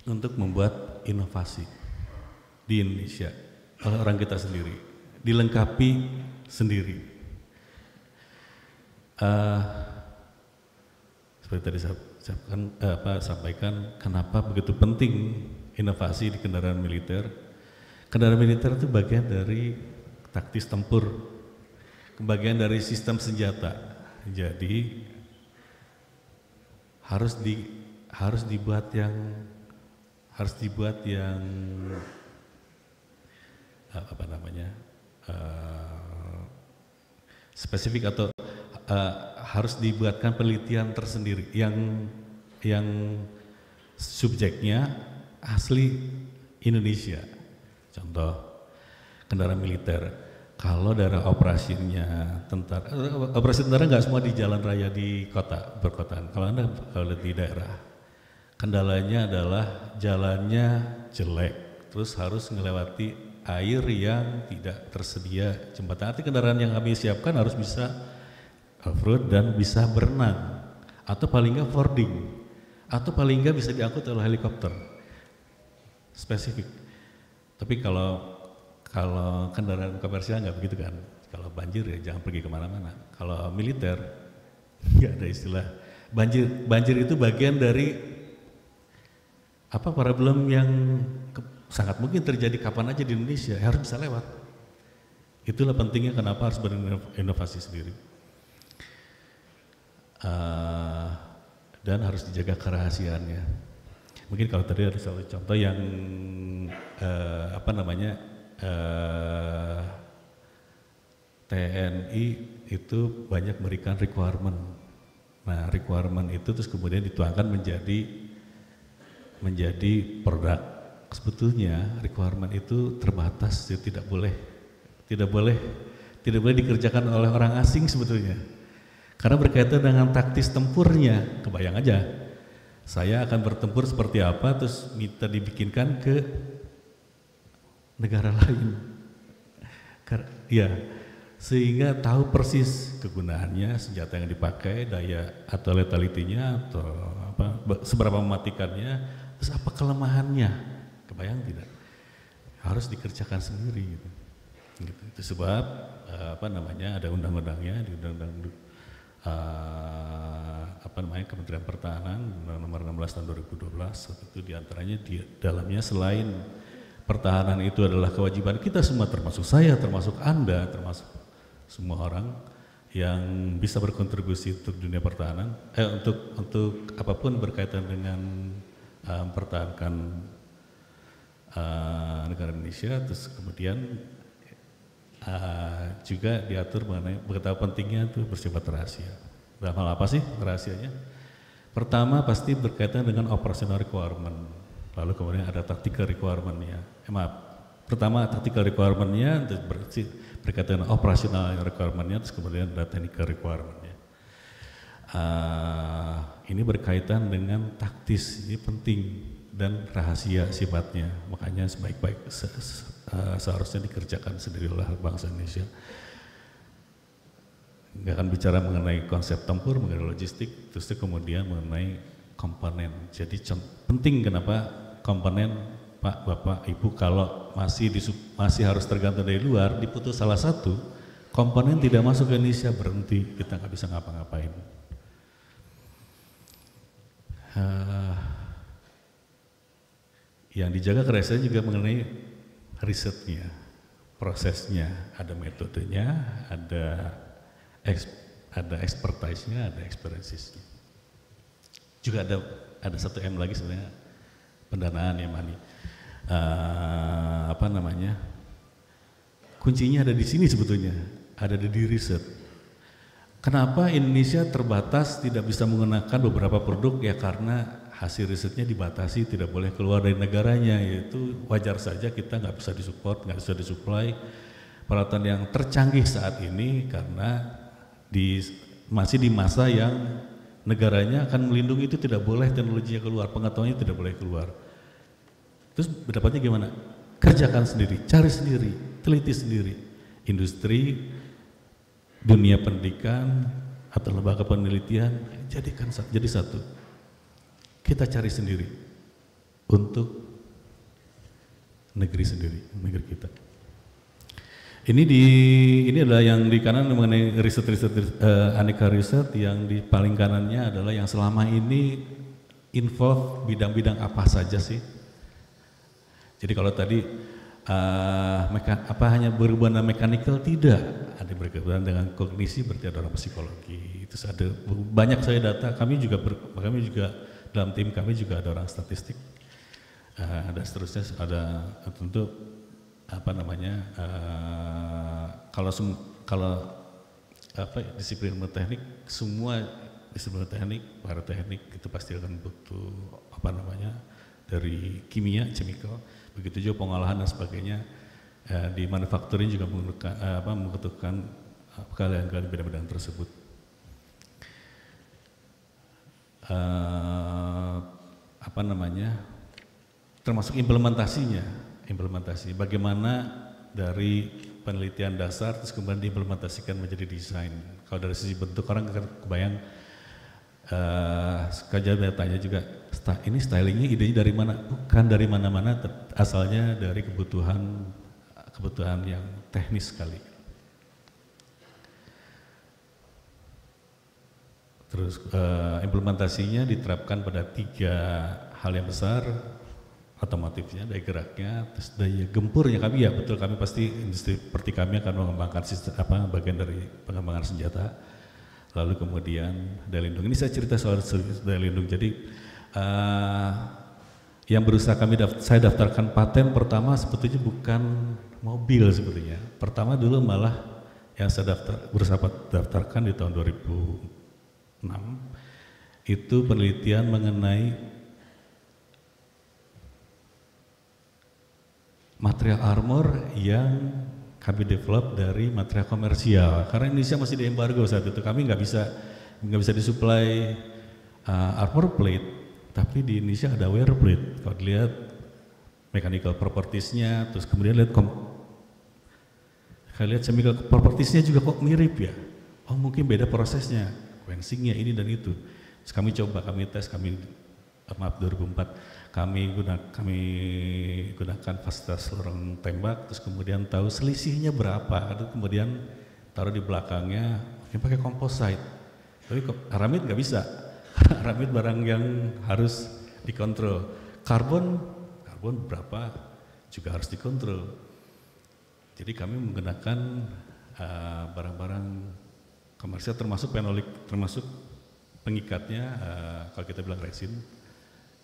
untuk membuat inovasi di Indonesia oleh orang kita sendiri, dilengkapi sendiri. Seperti tadi saya sampaikan, kenapa begitu penting inovasi di kendaraan militer. Kendaraan militer itu bagian dari taktis tempur, bagian dari sistem senjata. Jadi harus dibuat yang spesifik, atau harus dibuatkan penelitian tersendiri yang subjeknya asli Indonesia. Contoh kendaraan militer, kalau daerah operasinya tentara, operasi tentara nggak semua di jalan raya di kota perkotaan. Kalau di daerah, kendalanya adalah jalannya jelek, terus harus melewati air yang tidak tersedia jembatan. Arti kendaraan yang kami siapkan harus bisa off-road dan bisa berenang, atau paling nggak fording, atau paling nggak bisa diangkut oleh helikopter. Spesifik. Tapi kalau kendaraan komersial nggak begitu kan. Kalau banjir ya jangan pergi kemana-mana. Kalau militer nggak ada istilah banjir. Banjir itu bagian dari problem yang sangat mungkin terjadi kapan aja di Indonesia, harus bisa lewat. Itulah pentingnya kenapa harus berinovasi sendiri. Dan harus dijaga kerahasiaannya. Mungkin kalau tadi ada satu contoh yang TNI itu banyak memberikan requirement. Nah, requirement itu terus kemudian dituangkan menjadi produk. Sebetulnya requirement itu terbatas, tidak boleh dikerjakan oleh orang asing sebetulnya. Karena berkaitan dengan taktis tempurnya. Kebayang aja, saya akan bertempur seperti apa, terus minta dibikinkan ke negara lain. Ya, sehingga tahu persis kegunaannya, senjata yang dipakai, daya atau letalitinya, atau seberapa mematikannya, terus apa kelemahannya. Kebayang tidak? Harus dikerjakan sendiri gitu. Itu sebab ada undang-undangnya, di undang-undang Kementerian Pertahanan nomor 16 tahun 2012. Itu diantaranya di dalamnya, selain pertahanan itu adalah kewajiban kita semua, termasuk saya, termasuk Anda, termasuk semua orang yang bisa berkontribusi untuk dunia pertahanan, untuk apapun berkaitan dengan mempertahankan negara Indonesia. Terus kemudian juga diatur mengenai betapa pentingnya itu bersifat rahasia. Dalam hal apa sih rahasianya? Pertama pasti berkaitan dengan operational requirement, lalu kemudian ada tactical requirement-nya. Pertama tactical requirement-nya berkaitan dengan operational requirement-nya, terus kemudian ada technical requirement-nya. Ini berkaitan dengan taktis, ini penting dan rahasia sifatnya, makanya sebaik-baik seharusnya dikerjakan sendiri oleh bangsa Indonesia. Nggak akan bicara mengenai konsep tempur, mengenai logistik, terus kemudian mengenai komponen. Jadi penting kenapa komponen, Pak, Bapak, Ibu, kalau masih harus tergantung dari luar, diputus salah satu, komponen tidak masuk ke Indonesia, berhenti, kita nggak bisa ngapa-ngapain. Yang dijaga kerahasiaan juga mengenai risetnya, prosesnya, ada metodenya, ada expertise-nya, ada experiences-nya. Juga ada satu M lagi sebenarnya, pendanaan ya Mani. Kuncinya ada di sini sebetulnya, ada di riset. Kenapa Indonesia terbatas tidak bisa menggunakan beberapa produk? Ya karena hasil risetnya dibatasi, tidak boleh keluar dari negaranya. Yaitu wajar saja kita nggak bisa disupport, nggak bisa disuplai peralatan yang tercanggih saat ini, karena masih di masa yang negaranya akan melindungi itu, tidak boleh teknologinya keluar, pengetahuannya tidak boleh keluar. Terus berdapatnya gimana? Kerjakan sendiri, cari sendiri, teliti sendiri. Industri dunia pendidikan atau lembaga penelitian, jadi satu. Kita cari sendiri untuk negeri sendiri, negeri kita. Ini adalah yang di kanan mengenai riset aneka riset, yang di paling kanannya adalah yang selama ini involve bidang-bidang apa saja sih. Jadi kalau tadi hanya berhubungan dengan mechanical, tidak, ada berhubungan dengan kognisi, berarti ada orang psikologi. Itu ada banyak saya data, kami juga dalam tim kami juga ada orang statistik. Ada seterusnya, ada tentu disiplin teknik, semua disiplin teknik, para teknik itu pasti akan butuh dari kimia, chemical, begitu juga pengolahan dan sebagainya. Di manufacturing juga membutuhkan kalian bidang-bidang tersebut. Termasuk implementasi bagaimana dari penelitian dasar terus kemudian diimplementasikan menjadi desain. Kalau dari sisi bentuk orang kebayang, sekalian tanya juga, ini stylingnya idenya dari mana? Bukan dari mana-mana, asalnya dari kebutuhan yang teknis sekali. Terus implementasinya diterapkan pada 3 hal yang besar, otomotifnya, daya geraknya, terus daya gempurnya. Kami pasti industri seperti kami akan mengembangkan sistem bagian dari pengembangan senjata. Lalu kemudian daya lindung. Ini saya cerita soal daya lindung. Jadi yang berusaha saya daftarkan paten pertama sebetulnya bukan mobil sebetulnya. Pertama dulu malah yang saya berusaha daftarkan di tahun 2006 itu penelitian mengenai material armor yang kami develop dari material komersial, karena Indonesia masih di embargo saat itu. Kami nggak bisa disuplai armor plate, tapi di Indonesia ada wear plate. Kalau dilihat mechanical propertiesnya, terus kemudian lihat chemical propertiesnya juga kok mirip ya. Oh mungkin beda prosesnya, quenchingnya ini dan itu. Terus kami tes 2004. Kami gunakan fasilitas lorong tembak, terus kemudian tahu selisihnya berapa, terus kemudian taruh di belakangnya, yang pakai composite. Tapi aramid nggak bisa, aramid barang yang harus dikontrol. Karbon berapa juga harus dikontrol. Jadi kami menggunakan barang-barang komersial, termasuk fenolik, termasuk pengikatnya, kalau kita bilang resin.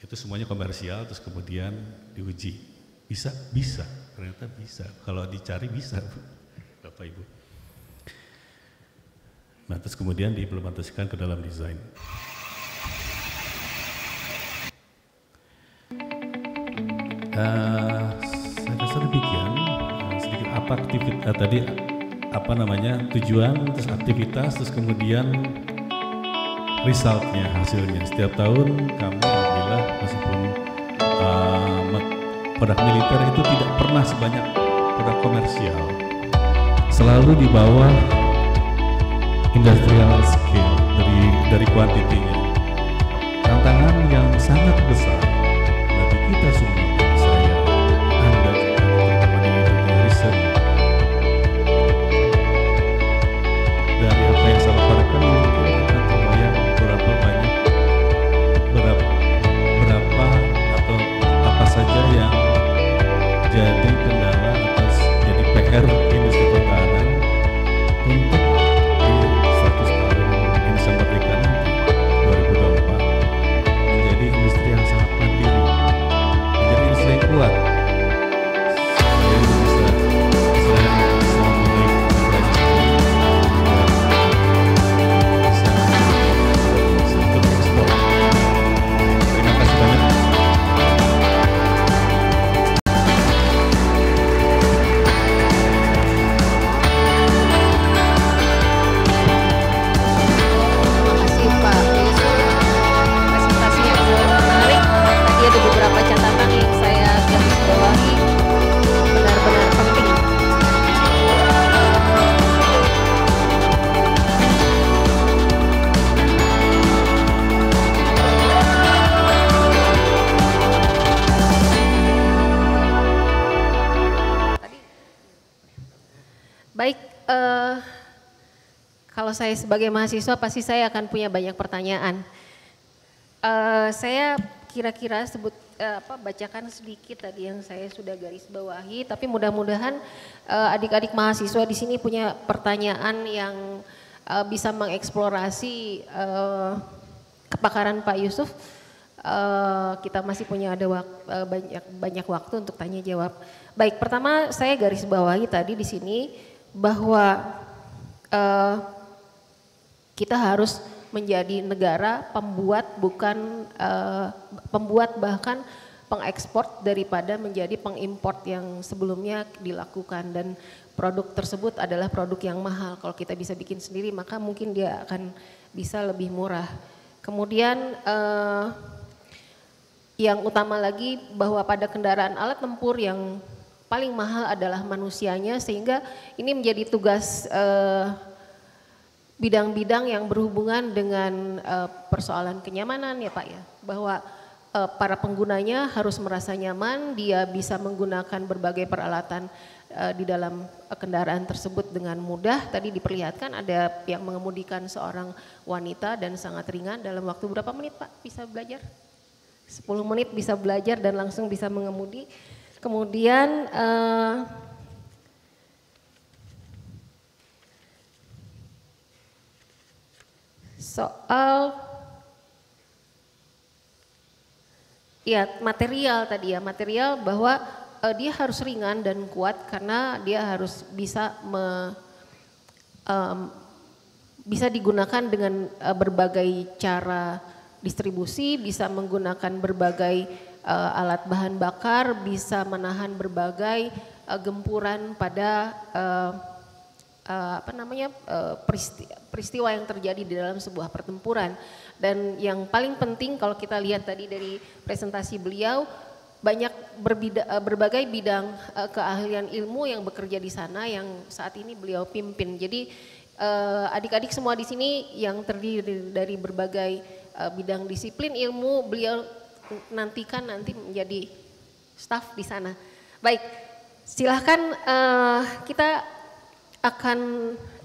Itu semuanya komersial, terus kemudian diuji. Bisa, ternyata bisa. Kalau dicari bisa, Bapak Ibu. Nah, terus kemudian diimplementasikan ke dalam desain. Saya rasa demikian. Sedikit tujuan, terus aktivitas, terus kemudian resultnya, hasilnya. Setiap tahun kami alhamdulillah meskipun produk militer itu tidak pernah sebanyak produk komersial, selalu di bawah industrial scale dari kuantitinya. Tantangan yang sangat besar bagi kita semua, saya, Anda, terutama di dunia riset. Dari apa yang saya paparkan mungkin akan terbayang berapa atau apa saja yang jadi kendala atau jadi PR industri pertahanan untuk di 100 tahun Indonesia Merdeka 2024 menjadi industri yang sangat Kalau saya sebagai mahasiswa pasti saya akan punya banyak pertanyaan. Saya kira-kira bacakan sedikit tadi yang saya sudah garis bawahi, tapi mudah-mudahan adik-adik mahasiswa di sini punya pertanyaan yang bisa mengeksplorasi kepakaran Pak Yusuf. Kita masih punya banyak waktu untuk tanya jawab. Baik, pertama saya garis bawahi tadi di sini bahwa kita harus menjadi negara pembuat pembuat bahkan pengekspor daripada menjadi pengimport yang sebelumnya dilakukan, dan produk tersebut adalah produk yang mahal. Kalau kita bisa bikin sendiri maka mungkin dia akan bisa lebih murah. Kemudian yang utama lagi bahwa pada kendaraan alat tempur yang paling mahal adalah manusianya, sehingga ini menjadi tugas bidang-bidang yang berhubungan dengan persoalan kenyamanan ya Pak ya, bahwa para penggunanya harus merasa nyaman, dia bisa menggunakan berbagai peralatan di dalam kendaraan tersebut dengan mudah. Tadi diperlihatkan ada yang mengemudikan seorang wanita dan sangat ringan, dalam waktu berapa menit Pak bisa belajar? 10 menit bisa belajar dan langsung bisa mengemudi. Kemudian soal ya material tadi ya, material bahwa dia harus ringan dan kuat karena dia harus bisa bisa digunakan dengan berbagai cara distribusi, bisa menggunakan berbagai alat bahan bakar, bisa menahan berbagai gempuran pada peristiwa yang terjadi di dalam sebuah pertempuran. Dan yang paling penting kalau kita lihat tadi dari presentasi beliau, banyak berbagai bidang keahlian ilmu yang bekerja di sana yang saat ini beliau pimpin. Jadi adik-adik semua di sini yang terdiri dari berbagai bidang disiplin ilmu, beliau nantikan nanti menjadi staf di sana. Baik, silahkan kita akan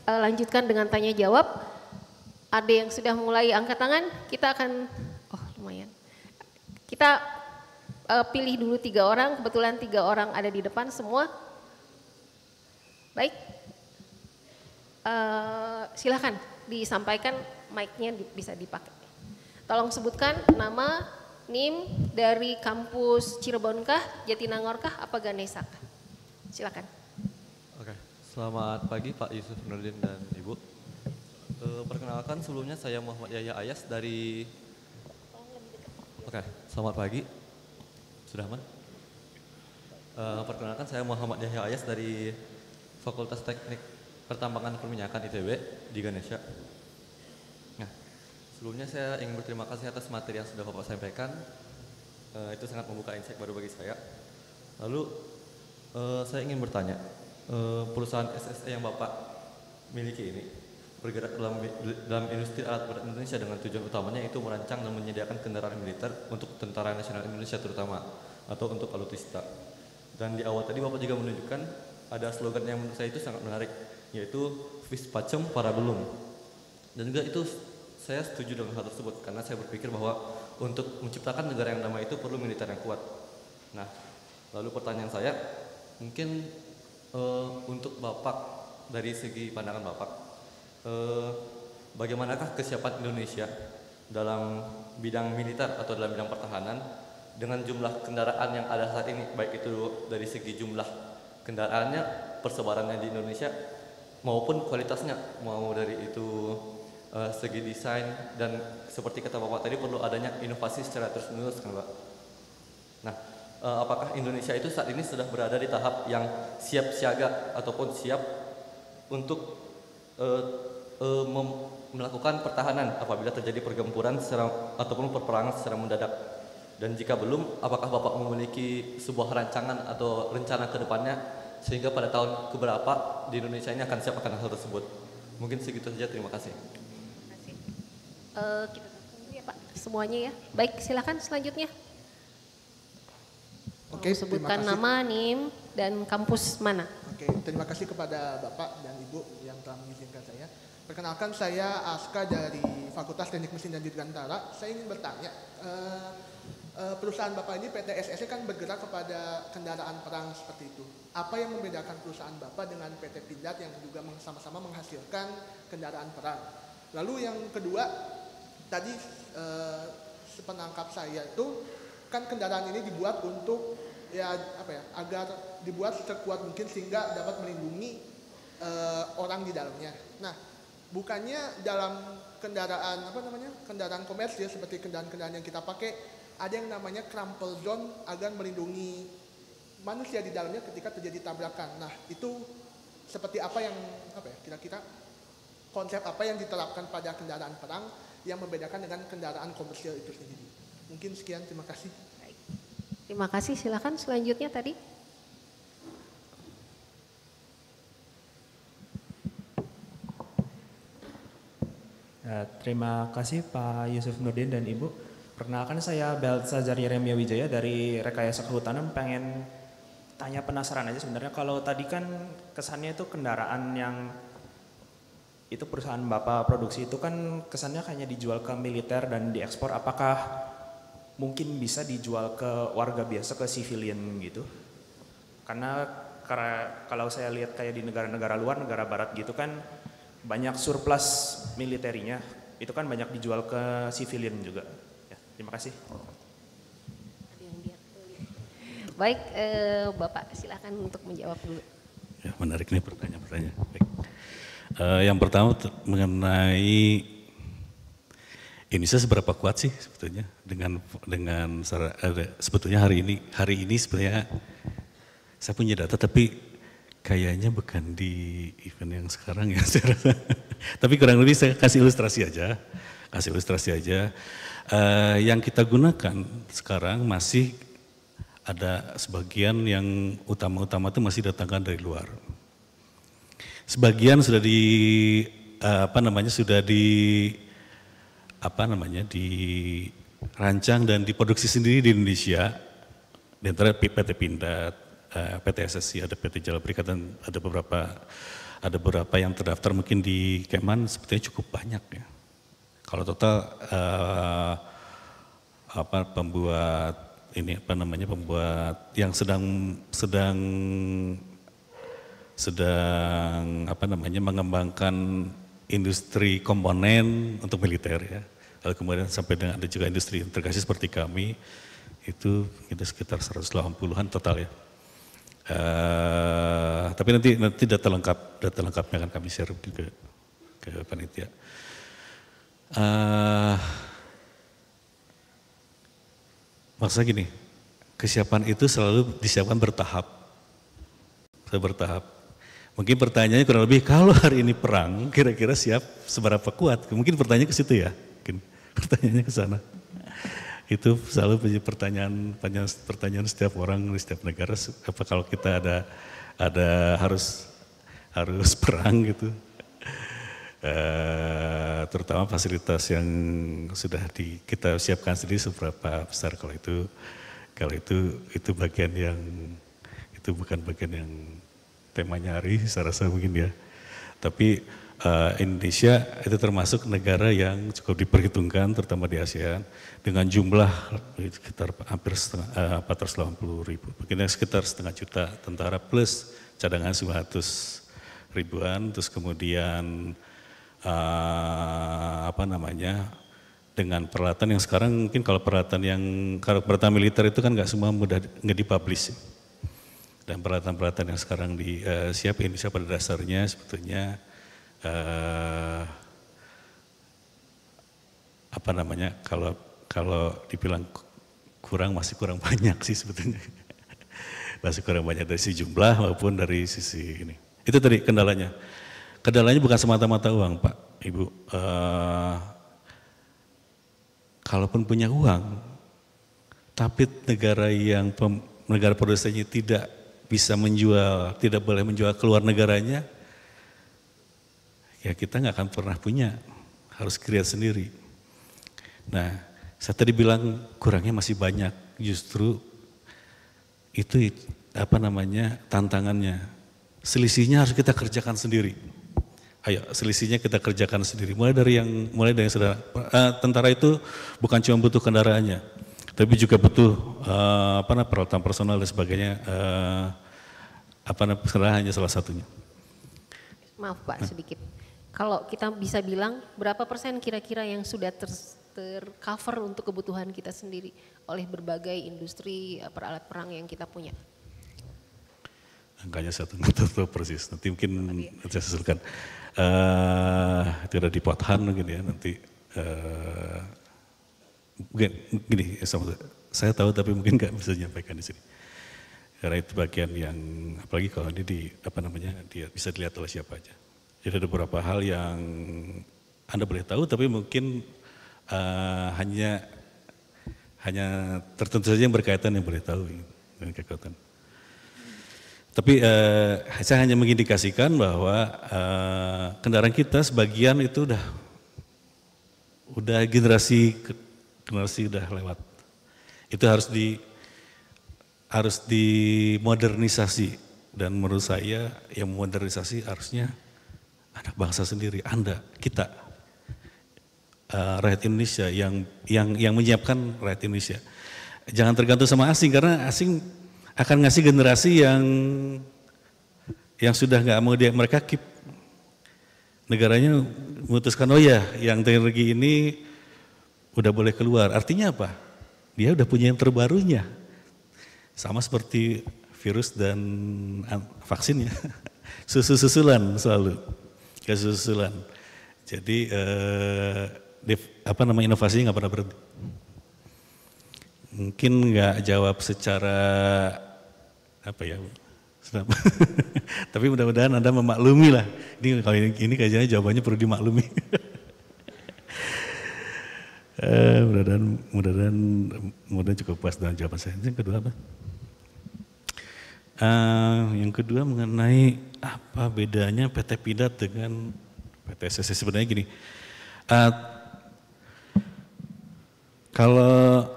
lanjutkan dengan tanya jawab. Ada yang sudah mulai angkat tangan, kita akan, lumayan. Kita pilih dulu 3 orang, kebetulan 3 orang ada di depan semua. Baik, silahkan disampaikan, mic-nya bisa dipakai. Tolong sebutkan nama, NIM, dari kampus Cirebonkah, Jatinangorkah, apa Ganesakah? Silakan. Oke, selamat pagi Pak Yusuf Nurdin dan Ibu. Perkenalkan sebelumnya saya Muhammad Yahya Ayas dari. Oke, selamat pagi. Sudah aman? Perkenalkan saya Muhammad Yahya Ayas dari Fakultas Teknik Pertambangan Perminyakan ITB di Ganesha. Nah, sebelumnya saya ingin berterima kasih atas materi yang sudah Bapak sampaikan. Itu sangat membuka insight baru bagi saya. Lalu saya ingin bertanya, perusahaan SSE yang Bapak miliki ini bergerak dalam industri alat berat Indonesia dengan tujuan utamanya itu merancang dan menyediakan kendaraan militer untuk Tentara Nasional Indonesia terutama atau untuk alutsista. Dan di awal tadi Bapak juga menunjukkan ada slogan yang menurut saya itu sangat menarik, yaitu Vis Pacem Para Belum. Dan juga itu saya setuju dengan hal tersebut karena saya berpikir bahwa untuk menciptakan negara yang damai itu perlu militer yang kuat. Nah, lalu pertanyaan saya mungkin untuk Bapak dari segi pandangan Bapak, bagaimanakah kesiapan Indonesia dalam bidang militer atau dalam bidang pertahanan dengan jumlah kendaraan yang ada saat ini, baik itu dari segi jumlah kendaraannya, persebarannya di Indonesia, maupun kualitasnya, mau dari itu segi desain, dan seperti kata Bapak tadi perlu adanya inovasi secara terus-menerus kan Pak. Nah, apakah Indonesia itu saat ini sudah berada di tahap yang siap siaga ataupun siap untuk melakukan pertahanan apabila terjadi pergempuran ataupun perperangan secara mendadak? Dan jika belum, apakah Bapak memiliki sebuah rancangan atau rencana ke depannya sehingga pada tahun keberapa di Indonesia ini akan siap akan hal tersebut? Mungkin segitu saja, terima kasih. Kita tunggu ya Pak semuanya ya. Baik, silakan selanjutnya. Oke, sebutkan nama, NIM, dan kampus mana. Oke, terima kasih kepada Bapak dan Ibu yang telah mengizinkan saya. Perkenalkan, saya Aska dari Fakultas Teknik Mesin dan Dirgantara. Saya ingin bertanya, perusahaan Bapak ini PT SSC kan bergerak kepada kendaraan perang seperti itu. Apa yang membedakan perusahaan Bapak dengan PT Pindad yang juga sama-sama menghasilkan kendaraan perang? Lalu yang kedua, tadi sepenangkap saya itu kan kendaraan ini dibuat untuk agar dibuat sekuat mungkin sehingga dapat melindungi orang di dalamnya. Nah, bukannya dalam kendaraan kendaraan komersil seperti kendaraan-kendaraan yang kita pakai ada yang namanya crumple zone agar melindungi manusia di dalamnya ketika terjadi tabrakan. Nah, itu seperti apa yang kira-kira konsep apa yang diterapkan pada kendaraan perang yang membedakan dengan kendaraan komersil itu sendiri. Mungkin sekian, terima kasih. Baik. Terima kasih, silakan selanjutnya tadi. Terima kasih Pak Yusuf Nurdin dan Ibu. Perkenalkan, saya Baltzazar Yeremia Wijaya dari Rekayasa Kehutanan. Pengen tanya, penasaran aja sebenarnya, kalau tadi kan kesannya itu kendaraan yang itu perusahaan Bapak produksi itu kan kesannya hanya dijual ke militer dan diekspor. Apakah mungkin bisa dijual ke warga biasa, ke civilian gitu? Karena kalau saya lihat kayak di negara-negara luar, negara barat gitu kan banyak surplus militerinya, itu kan banyak dijual ke civilian juga. Ya, terima kasih. Baik, Bapak silakan untuk menjawab dulu. Ya, menarik nih pertanyaan-pertanyaan. Yang pertama mengenai Indonesia seberapa kuat sih sebetulnya dengan sebetulnya hari ini sebenarnya saya punya data tapi kayaknya bukan di event yang sekarang ya saya rasa. Tapi kurang lebih saya kasih ilustrasi aja. Yang kita gunakan sekarang masih ada sebagian yang utama-utama itu masih datangkan dari luar. Sebagian sudah dirancang dan diproduksi sendiri di Indonesia. Di antara PT Pindad, PT SSC, ada PT Jalabrika dan ada beberapa yang terdaftar mungkin di Keman sepertinya cukup banyak ya. Kalau total pembuat yang sedang mengembangkan industri komponen untuk militer ya. Lalu kemudian sampai dengan ada juga industri integrasi seperti kami, itu kita sekitar 180-an total ya. Tapi nanti data lengkapnya akan kami share ke panitia. Maksudnya gini, kesiapan itu selalu disiapkan bertahap. Mungkin pertanyaannya kurang lebih, kalau hari ini perang, kira-kira siap seberapa kuat? Mungkin pertanyaannya ke situ ya, mungkin pertanyaannya ke sana. Itu selalu menjadi pertanyaan setiap orang di setiap negara. Apa kalau kita ada harus perang gitu? Terutama fasilitas yang sudah kita siapkan sendiri seberapa besar kalau itu bagian yang itu bukan bagian yang temanya hari saya rasa mungkin ya. Tapi Indonesia itu termasuk negara yang cukup diperhitungkan terutama di ASEAN dengan jumlah sekitar hampir 480.000, mungkin sekitar 500.000 tentara plus cadangan 900.000-an, terus kemudian dengan peralatan yang sekarang mungkin kalau peralatan militer itu kan nggak semua mudah nggak dipublish. Dan peralatan-peralatan yang sekarang siap Indonesia pada dasarnya sebetulnya kalau dibilang masih kurang banyak sih sebetulnya. Masih kurang banyak dari sisi jumlah maupun dari sisi ini. Itu tadi kendalanya. Kendalanya bukan semata-mata uang Pak, Ibu. Kalaupun punya uang, tapi negara produsennya tidak bisa menjual, tidak boleh menjual keluar negaranya, ya kita nggak akan pernah punya, harus create sendiri. Nah, saya tadi bilang kurangnya masih banyak, justru itu tantangannya. Selisihnya harus kita kerjakan sendiri. ayo selisihnya kita kerjakan sendiri. Mulai dari yang sederhana. Tentara itu bukan cuma butuh kendaraannya, tapi juga butuh peralatan personal dan sebagainya. Kendaraannya hanya salah satunya. Maaf Pak, sedikit. Kalau kita bisa bilang berapa persen kira-kira yang sudah tercover untuk kebutuhan kita sendiri oleh berbagai industri alat perang yang kita punya? Angkanya saya nggak tahu persis, nanti mungkin saya susulkan. Itu ada di Pothan mungkin ya, nanti mungkin gini, saya tahu tapi mungkin nggak bisa menyampaikan di sini. Karena itu bagian yang, apalagi kalau ini dia bisa dilihat oleh siapa aja. Jadi ada beberapa hal yang Anda boleh tahu, tapi mungkin hanya tertentu saja yang berkaitan yang boleh tahu dengan kekuatan. Tapi saya hanya mengindikasikan bahwa kendaraan kita sebagian itu udah generasi udah lewat. Itu harus dimodernisasi, dan menurut saya yang modernisasi harusnya anak bangsa sendiri, Anda, kita, rakyat Indonesia yang menyiapkan rakyat Indonesia. Jangan tergantung sama asing, karena asing akan ngasih generasi yang sudah nggak mau mereka keep. Negaranya memutuskan, oh ya, yang teknologi ini udah boleh keluar. Artinya apa? Dia udah punya yang terbarunya. Sama seperti virus dan vaksinnya, susulan selalu. Kesusulan. Jadi inovasinya nggak pernah berhenti. Mungkin nggak jawab secara tapi mudah-mudahan Anda memaklumi lah. Ini kalau ini kayaknya jawabannya perlu dimaklumi. Mudah-mudahan cukup puas dengan jawaban saya. Yang kedua apa? Yang kedua mengenai apa bedanya PT Pindad dengan PT SSE. Sebenarnya gini, kalau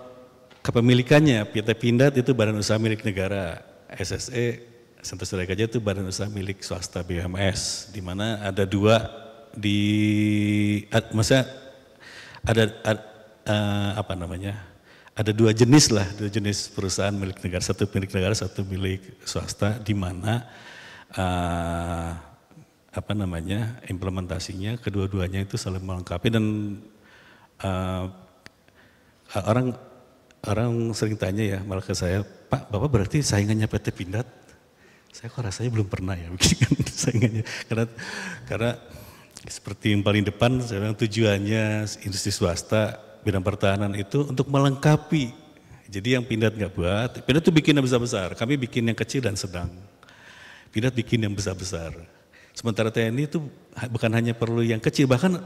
kepemilikannya PT Pindad itu badan usaha milik negara, SSE Sentosa Gajah itu badan usaha milik swasta BUMS, di mana ada dua ada dua jenis perusahaan milik negara, satu milik negara, satu milik swasta, di mana implementasinya kedua-duanya itu saling melengkapi. Dan orang sering tanya ya malah ke saya, Pak, Bapak berarti saingannya PT Pindad? Saya kok rasanya belum pernah ya bikin saingannya, karena seperti yang paling depan saya bilang, tujuannya industri swasta bidang pertahanan itu untuk melengkapi. Jadi yang Pindad nggak buat, Pindad itu bikin yang besar-besar, kami bikin yang kecil dan sedang. Pindad bikin yang besar-besar. Sementara TNI itu bukan hanya perlu yang kecil, bahkan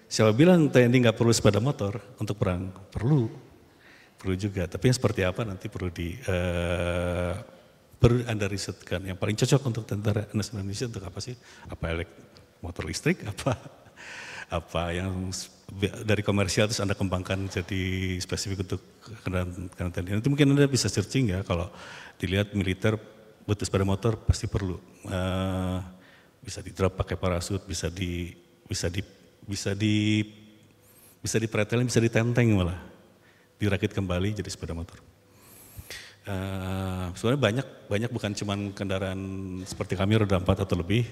siapa bilang TNI nggak perlu sepeda motor untuk perang? Perlu juga. Tapi yang seperti apa nanti perlu Anda risetkan. Yang paling cocok untuk tentara nasional Indonesia untuk apa sih? Apa motor listrik? Apa yang dari komersial terus Anda kembangkan jadi spesifik untuk kendaraan TNI. Nanti mungkin Anda bisa searching ya, kalau dilihat militer butuh sepeda motor pasti perlu. Bisa di-drop pakai parasut, bisa dipretelin, bisa ditenteng malah. Dirakit kembali jadi sepeda motor. Sebenarnya banyak bukan cuma kendaraan seperti kami roda 4 atau lebih,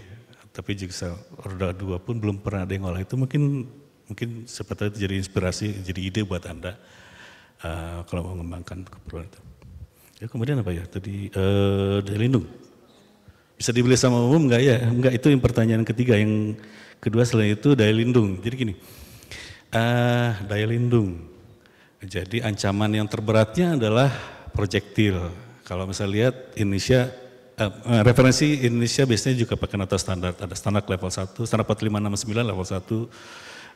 tapi juga roda 2 pun belum pernah ada yang ngolah itu. Mungkin siapa tahu itu jadi inspirasi, jadi ide buat Anda kalau mau mengembangkan keperluan itu. Ya, kemudian apa ya tadi, daya lindung. Bisa dibeli sama umum enggak ya? Enggak, itu yang pertanyaan ketiga. Yang kedua selain itu daya lindung. Jadi gini, daya lindung. Jadi ancaman yang terberatnya adalah projektil. Kalau misalnya lihat Indonesia, referensi Indonesia biasanya juga pakai nota standar. Ada standar level 1, standar 4569 level 1,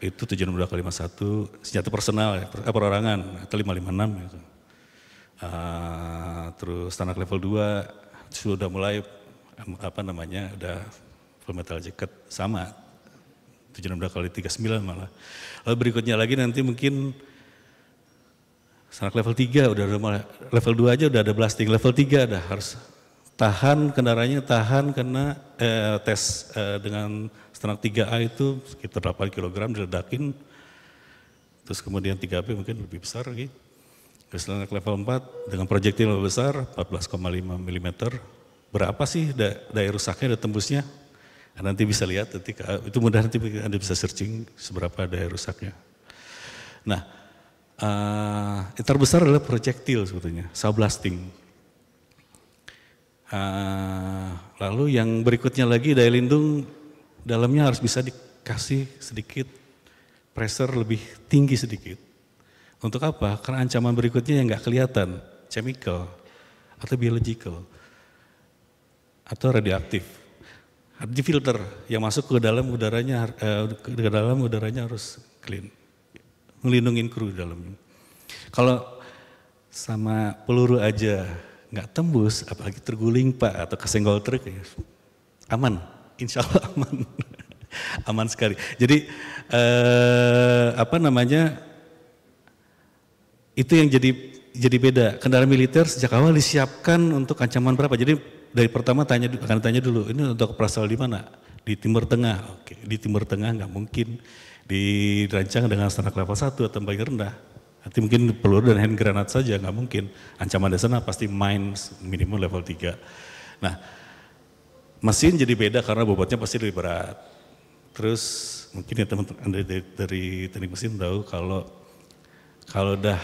itu 762x51, senjata personal, perorangan, atau 556 gitu. Terus standar level 2 sudah mulai udah full metal jacket sama 762x39 malah. Lalu berikutnya lagi nanti mungkin standar level 3 udah mulai, level 2 aja udah ada blasting, level 3 ada harus Kendaraannya tahan karena tes dengan standar 3A itu sekitar 8 kg diledakin, terus kemudian 3B mungkin lebih besar lagi. Terus level 4 dengan proyektil lebih besar 14,5 mm. Berapa sih daya rusaknya dan tembusnya? Nah, nanti bisa lihat, itu mudah nanti Anda bisa searching seberapa daya rusaknya. Nah, yang terbesar adalah proyektil sebetulnya, saw blasting. Lalu yang berikutnya lagi daya lindung dalamnya harus bisa dikasih sedikit pressure lebih tinggi sedikit. Untuk apa? Karena ancaman berikutnya yang nggak kelihatan, chemical atau biological atau radioaktif. Di filter yang masuk ke dalam udaranya, harus clean, melindungi kru di dalamnya. Kalau sama peluru aja nggak tembus, apalagi terguling Pak atau kesenggol truk, ya aman, insya Allah aman, aman sekali. Jadi itu yang jadi beda. Kendaraan militer sejak awal disiapkan untuk ancaman berapa? Jadi dari pertama akan tanya dulu, ini untuk operasional di mana? Di Timur Tengah. Oke, di Timur Tengah nggak mungkin dirancang dengan standar level 1 atau paling rendah. Nanti mungkin peluru dan hand granat saja, nggak mungkin. Ancaman di sana pasti mines minimum level 3. Nah, mesin jadi beda karena bobotnya pasti lebih berat. Terus mungkin ya teman-teman dari teknik mesin tahu kalau udah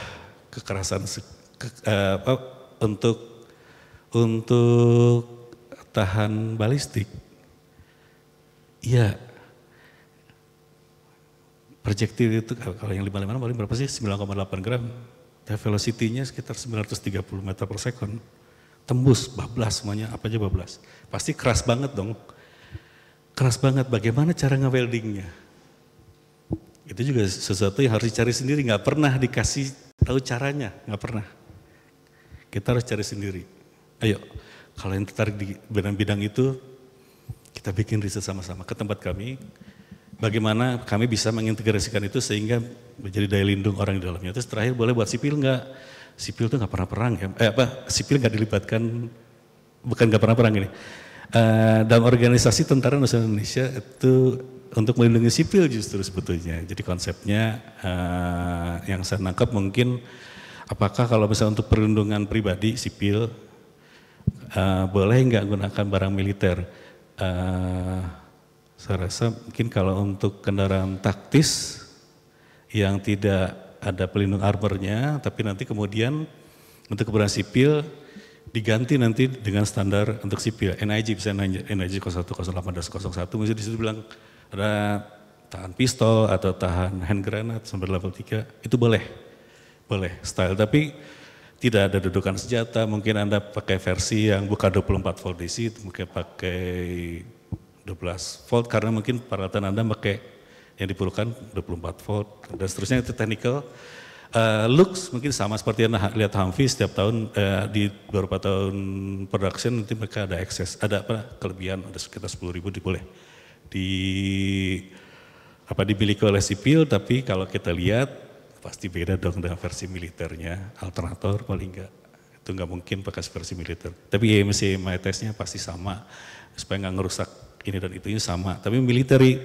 kekerasan untuk tahan balistik, ya proyektil itu kalau yang 556 paling berapa sih? 9,8 gram. Velocity-nya sekitar 930 meter per second. Tembus, bablas semuanya, apa aja bablas. Pasti keras banget dong. Keras banget, bagaimana cara nge-weldingnya? Itu juga sesuatu yang harus dicari sendiri, nggak pernah dikasih tahu caranya, nggak pernah. Kita harus cari sendiri. Ayo, kalau yang tertarik di bidang itu, kita bikin riset sama-sama ke tempat kami. Bagaimana kami bisa mengintegrasikan itu sehingga menjadi daya lindung orang di dalamnya. Terus terakhir boleh buat sipil nggak? Sipil itu nggak pernah perang ya. Sipil nggak dilibatkan, bukan nggak pernah perang ini. Dalam organisasi Tentara Nasional Indonesia itu untuk melindungi sipil justru sebetulnya. Jadi konsepnya yang saya nangkap mungkin apakah kalau misalnya untuk perlindungan pribadi sipil boleh nggak gunakan barang militer? Saya rasa mungkin kalau untuk kendaraan taktis yang tidak ada pelindung armornya, tapi nanti kemudian untuk keperluan sipil diganti nanti dengan standar untuk sipil. NIJ bisa NIJ 01, 08, dan 01, misalnya disitu bilang ada tahan pistol atau tahan hand granat sampai level 3, itu boleh style, tapi tidak ada dudukan senjata. Mungkin Anda pakai versi yang bukan 24 volt DC, mungkin pakai 12 volt karena mungkin peralatan Anda pakai yang diperlukan 24 volt dan seterusnya. Itu technical. Looks mungkin sama seperti Anda lihat Humvee setiap tahun di beberapa tahun production nanti mereka ada excess, ada kelebihan, ada sekitar 10.000 boleh dimiliki oleh sipil, tapi kalau kita lihat pasti beda dong dengan versi militernya, alternator paling enggak, itu enggak mungkin pakai versi militer. Tapi EMC testnya pasti sama, supaya enggak ngerusak ini dan itunya sama. Tapi military,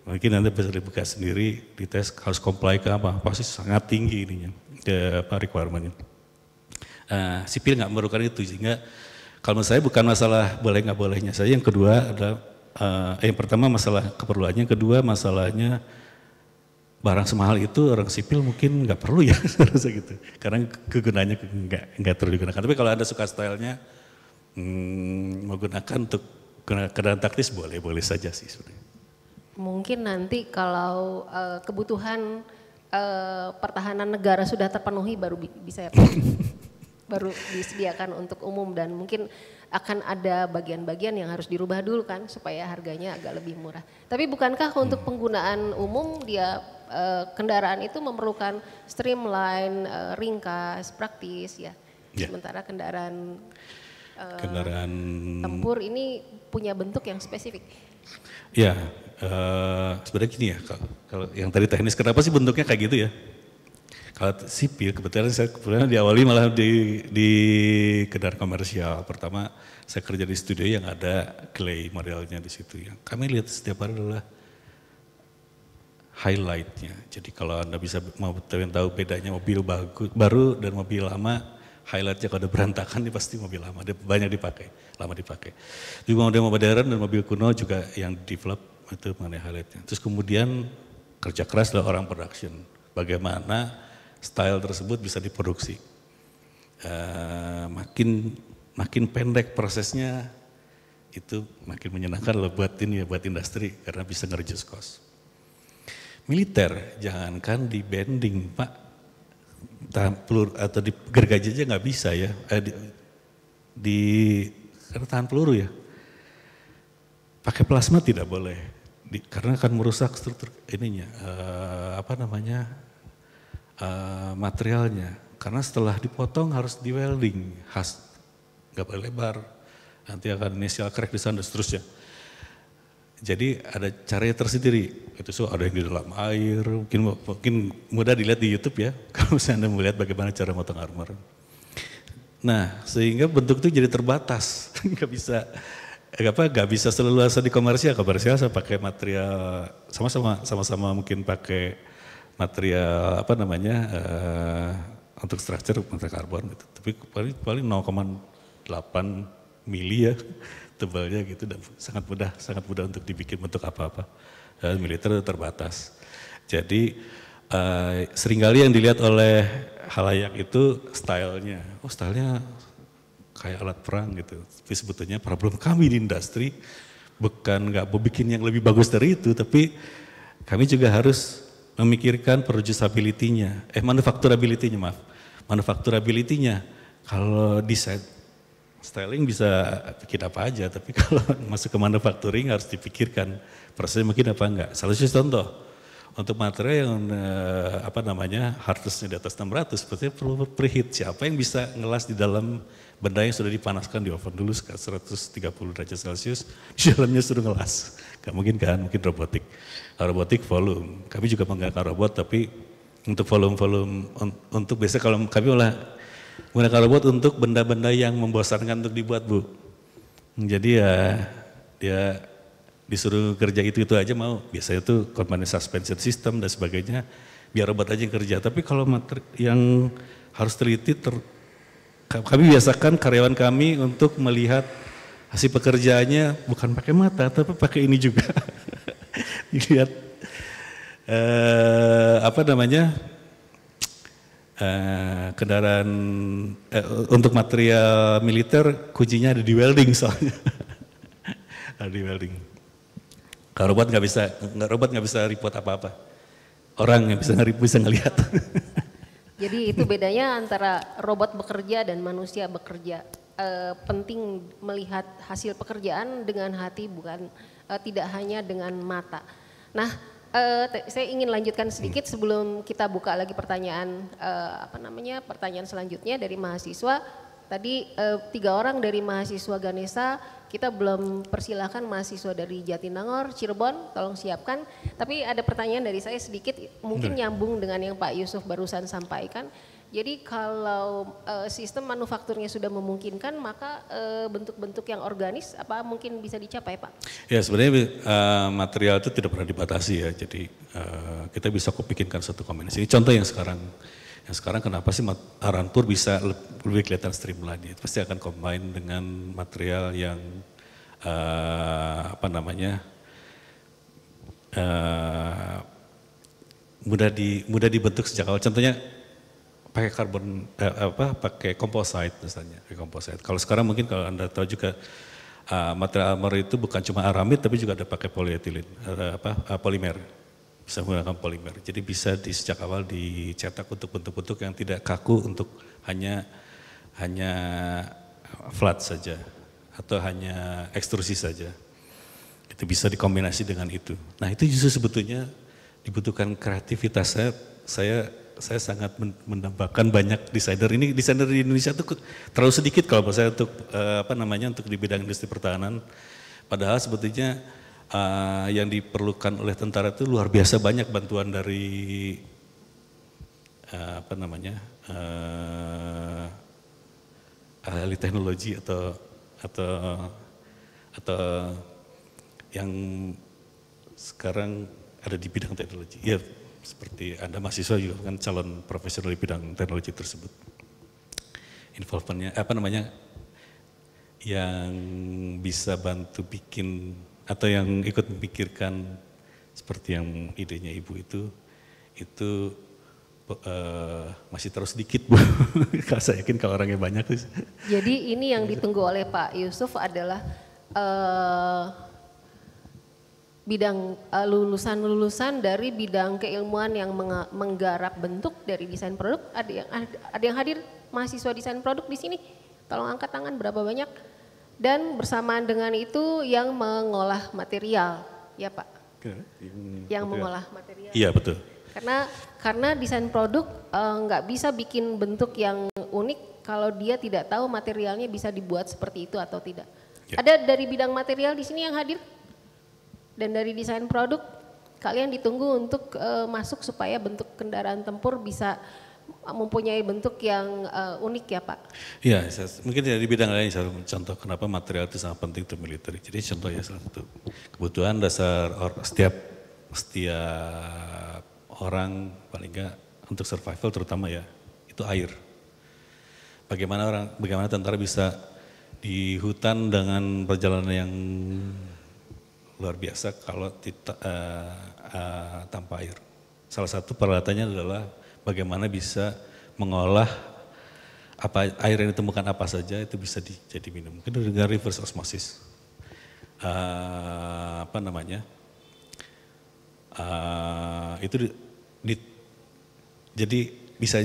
mungkin Anda bisa dibuka sendiri, dites harus comply ke apa, pasti sangat tinggi ininya, requirementnya. Sipil enggak memerlukan itu, sehingga kalau menurut saya bukan masalah boleh nggak bolehnya saja. Yang kedua adalah, yang pertama masalah keperluannya, yang kedua masalahnya barang semahal itu orang sipil mungkin nggak perlu ya, gitu. Karena kegunaannya nggak terlalu digunakan. Tapi kalau Anda suka stylenya, menggunakan untuk kendaraan taktis boleh saja sih sebenarnya. Mungkin nanti kalau kebutuhan pertahanan negara sudah terpenuhi baru bisa ya Pak? Baru disediakan untuk umum, dan mungkin akan ada bagian-bagian yang harus dirubah dulu kan supaya harganya agak lebih murah. Tapi bukankah untuk penggunaan umum dia kendaraan itu memerlukan streamline, ringkas, praktis ya. Sementara kendaraan tempur ini punya bentuk yang spesifik. Ya, sebenarnya gini ya, kalau yang tadi teknis kenapa sih bentuknya kayak gitu ya? Kalau sipil kebetulan saya diawali malah di kendaraan komersial. Pertama saya kerja di studio yang ada clay modelnya di situ. Yang kami lihat setiap hari adalah highlightnya. Jadi kalau Anda bisa mau tahu bedanya mobil baru dan mobil lama, highlightnya kalau ada berantakan ini pasti mobil lama. Dia banyak dipakai, lama dipakai. Di model modern dan mobil kuno juga yang develop itu mengenai highlightnya. Terus kemudian kerja keras adalah orang production. Bagaimana style tersebut bisa diproduksi. Makin pendek prosesnya itu makin menyenangkan loh buat ini ya, buat industri karena bisa nge-reduce cost. Militer jangankan di bending Pak, peluru atau di gergaji aja nggak bisa ya, karena tahan peluru ya. Pakai plasma tidak boleh, karena akan merusak struktur ininya, materialnya. Karena setelah dipotong harus di welding, nggak boleh lebar, nanti akan inisial crack di sana dan seterusnya. Jadi ada caranya tersendiri, itu ada yang di dalam air, mungkin mudah dilihat di YouTube ya, kalau misalnya Anda melihat bagaimana cara motong armor. Nah, sehingga bentuk itu jadi terbatas, nggak bisa seleluasa di komersial saya pakai material, sama-sama mungkin pakai material untuk structure material karbon gitu, tapi paling 0,8 mili ya. Tebalnya gitu dan sangat mudah untuk dibikin bentuk apa-apa. Militer terbatas. Jadi seringkali yang dilihat oleh halayak itu stylenya. Oh stylenya kayak alat perang gitu. Tapi sebetulnya problem kami di industri bukan nggak mau bikin yang lebih bagus dari itu, tapi kami juga harus memikirkan producibility-nya, manufacturability-nya Manufacturability-nya. Kalau desain styling bisa bikin apa aja, tapi kalau masuk ke manufacturing harus dipikirkan prosesnya mungkin apa enggak. Salah satu contoh, untuk material yang hardness-nya di atas 600, sepertinya perlu preheat. Siapa yang bisa ngelas di dalam benda yang sudah dipanaskan di oven dulu 130 derajat Celcius, di dalamnya suruh ngelas. Gak mungkin kan, mungkin robotik. Robotik volume, kami juga menggunakan robot, tapi untuk volume untuk biasa kalau kami menggunakan robot untuk benda-benda yang membosankan untuk dibuat Bu. Jadi ya dia disuruh kerja itu aja mau. Biasanya itu komponen suspension system dan sebagainya biar robot aja yang kerja. Tapi kalau yang harus teliti, kami biasakan karyawan kami untuk melihat hasil pekerjaannya bukan pakai mata tapi pakai ini juga. Dilihat kendaraan untuk material militer kuncinya ada di welding soalnya. Ada di welding. Kalau robot nggak bisa report apa-apa. Orang yang bisa ngelihat. Jadi itu bedanya antara robot bekerja dan manusia bekerja. Penting melihat hasil pekerjaan dengan hati, bukan tidak hanya dengan mata. Nah, saya ingin lanjutkan sedikit sebelum kita buka lagi pertanyaan pertanyaan selanjutnya dari mahasiswa. Tadi 3 orang dari mahasiswa Ganesha, kita belum persilahkan mahasiswa dari Jatinangor, Cirebon, tolong siapkan. Tapi ada pertanyaan dari saya sedikit, mungkin nyambung dengan yang Pak Yusuf barusan sampaikan. Jadi kalau sistem manufakturnya sudah memungkinkan, maka bentuk-bentuk yang organis apa mungkin bisa dicapai Pak? Ya sebenarnya material itu tidak pernah dibatasi ya, jadi kita bisa bikinkan satu kombinasi. Contoh yang sekarang kenapa sih Aranpur bisa lebih kelihatan streamline, itu pasti akan combine dengan material yang mudah dibentuk sejak awal. Contohnya pakai pakai composite misalnya, composite. Kalau sekarang mungkin kalau Anda tahu juga material armor itu bukan cuma aramid tapi juga ada pakai polietilen, polimer. Bisa menggunakan polimer. Jadi bisa di sejak awal dicetak untuk bentuk-bentuk yang tidak kaku, untuk hanya flat saja atau hanya ekstrusi saja. Itu bisa dikombinasi dengan itu. Nah, itu justru sebetulnya dibutuhkan kreativitas. Saya sangat menambahkan banyak desainer. Ini desainer di Indonesia itu terlalu sedikit kalau saya untuk untuk di bidang industri pertahanan. Padahal sebetulnya yang diperlukan oleh tentara itu luar biasa banyak bantuan dari apa namanya ahli teknologi atau yang sekarang ada di bidang teknologi. Ya, seperti Anda mahasiswa juga kan calon profesional di bidang teknologi tersebut. Involvementnya apa namanya, yang bisa bantu bikin atau yang ikut memikirkan seperti yang idenya Ibu itu masih terus sedikit Bu. Saya yakin kalau orangnya banyak. Jadi ini yang ditunggu oleh Pak Yusuf adalah bidang lulusan-lulusan dari bidang keilmuan yang menggarap bentuk dari desain produk. Ada yang hadir mahasiswa desain produk di sini? Tolong angkat tangan, berapa banyak? Dan bersamaan dengan itu yang mengolah material, ya Pak? Yang mengolah material. Iya betul. Karena desain produk nggak bisa bikin bentuk yang unik kalau dia tidak tahu materialnya bisa dibuat seperti itu atau tidak. Ya. Ada dari bidang material di sini yang hadir? Dan dari desain produk, kalian ditunggu untuk masuk supaya bentuk kendaraan tempur bisa mempunyai bentuk yang unik ya Pak? Iya, mungkin dari bidang lain saya contoh kenapa material itu sangat penting untuk militer. Jadi contohnya salah satu kebutuhan dasar setiap orang paling enggak untuk survival terutama ya, itu air. Bagaimana tentara bisa di hutan dengan perjalanan yang luar biasa kalau tanpa air. Salah satu peralatannya adalah bagaimana bisa mengolah air yang ditemukan apa saja itu bisa jadi minum. Mungkin dengan reverse osmosis. Jadi bisa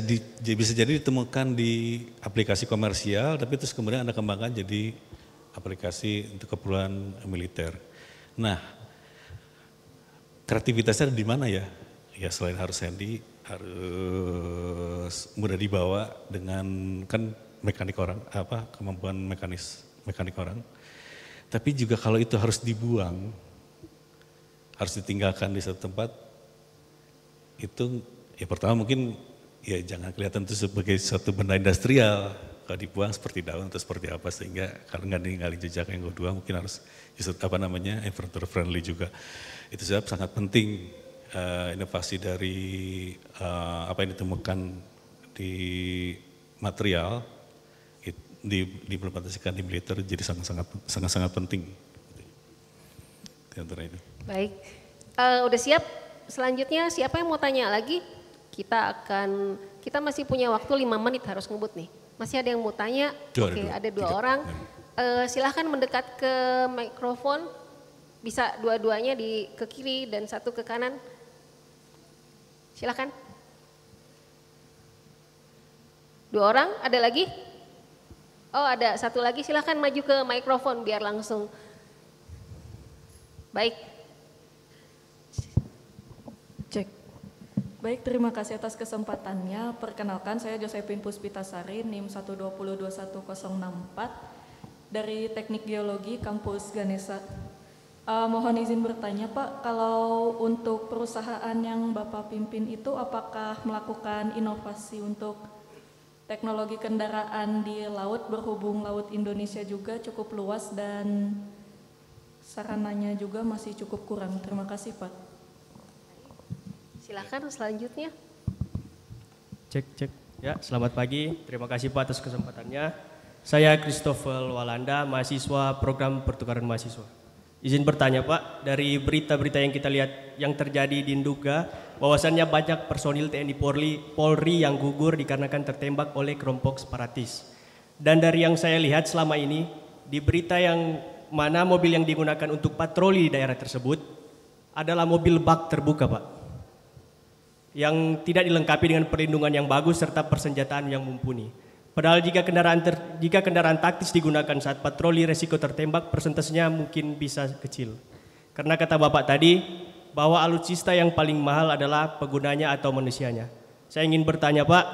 jadi ditemukan di aplikasi komersial, tapi terus kemudian Anda kembangkan jadi aplikasi untuk keperluan militer. Nah, kreativitasnya ada di mana ya? Ya selain harus handy, harus mudah dibawa dengan kan mekanik orang, kemampuan mekanik orang. Tapi juga kalau itu harus dibuang, harus ditinggalkan di satu tempat, itu ya pertama mungkin ya jangan kelihatan itu sebagai suatu benda industrial. Kalau dibuang seperti daun atau seperti apa, sehingga kalau nggak ninggalin jejak. Yang kedua mungkin harus environmental friendly juga. Itu sebab sangat penting inovasi dari apa yang ditemukan di material diimplementasikan di militer jadi sangat penting. Di antara itu. Baik, udah siap? Selanjutnya siapa yang mau tanya lagi? Kita masih punya waktu 5 menit harus ngebut nih. Masih ada yang mau tanya? Oke, ada 2 orang. Silahkan mendekat ke mikrofon. Bisa dua-duanya ke kiri dan satu ke kanan. Silahkan. 2 orang, ada lagi? Oh ada 1 lagi, silahkan maju ke mikrofon biar langsung. Baik. Cek. Baik, terima kasih atas kesempatannya. Perkenalkan, saya Josephine Puspitasari, NIM 1202104 dari Teknik Geologi Kampus Ganesha. Mohon izin bertanya Pak, kalau untuk perusahaan yang Bapak pimpin itu apakah melakukan inovasi untuk teknologi kendaraan di laut, berhubung laut Indonesia juga cukup luas dan sarananya juga masih cukup kurang. Terima kasih Pak. Silakan selanjutnya. Cek. Ya, selamat pagi. Terima kasih Pak atas kesempatannya. Saya Christopher Walanda, mahasiswa program pertukaran mahasiswa. Izin bertanya Pak, dari berita-berita yang kita lihat yang terjadi di Nduga, bahwasannya banyak personil TNI Polri yang gugur dikarenakan tertembak oleh kelompok separatis. Dan dari yang saya lihat selama ini, di berita yang mana mobil yang digunakan untuk patroli di daerah tersebut adalah mobil bak terbuka Pak, yang tidak dilengkapi dengan perlindungan yang bagus serta persenjataan yang mumpuni. Padahal jika kendaraan taktis digunakan saat patroli, resiko tertembak persentasenya mungkin bisa kecil. Karena kata Bapak tadi bahwa alutsista yang paling mahal adalah penggunanya atau manusianya. Saya ingin bertanya Pak,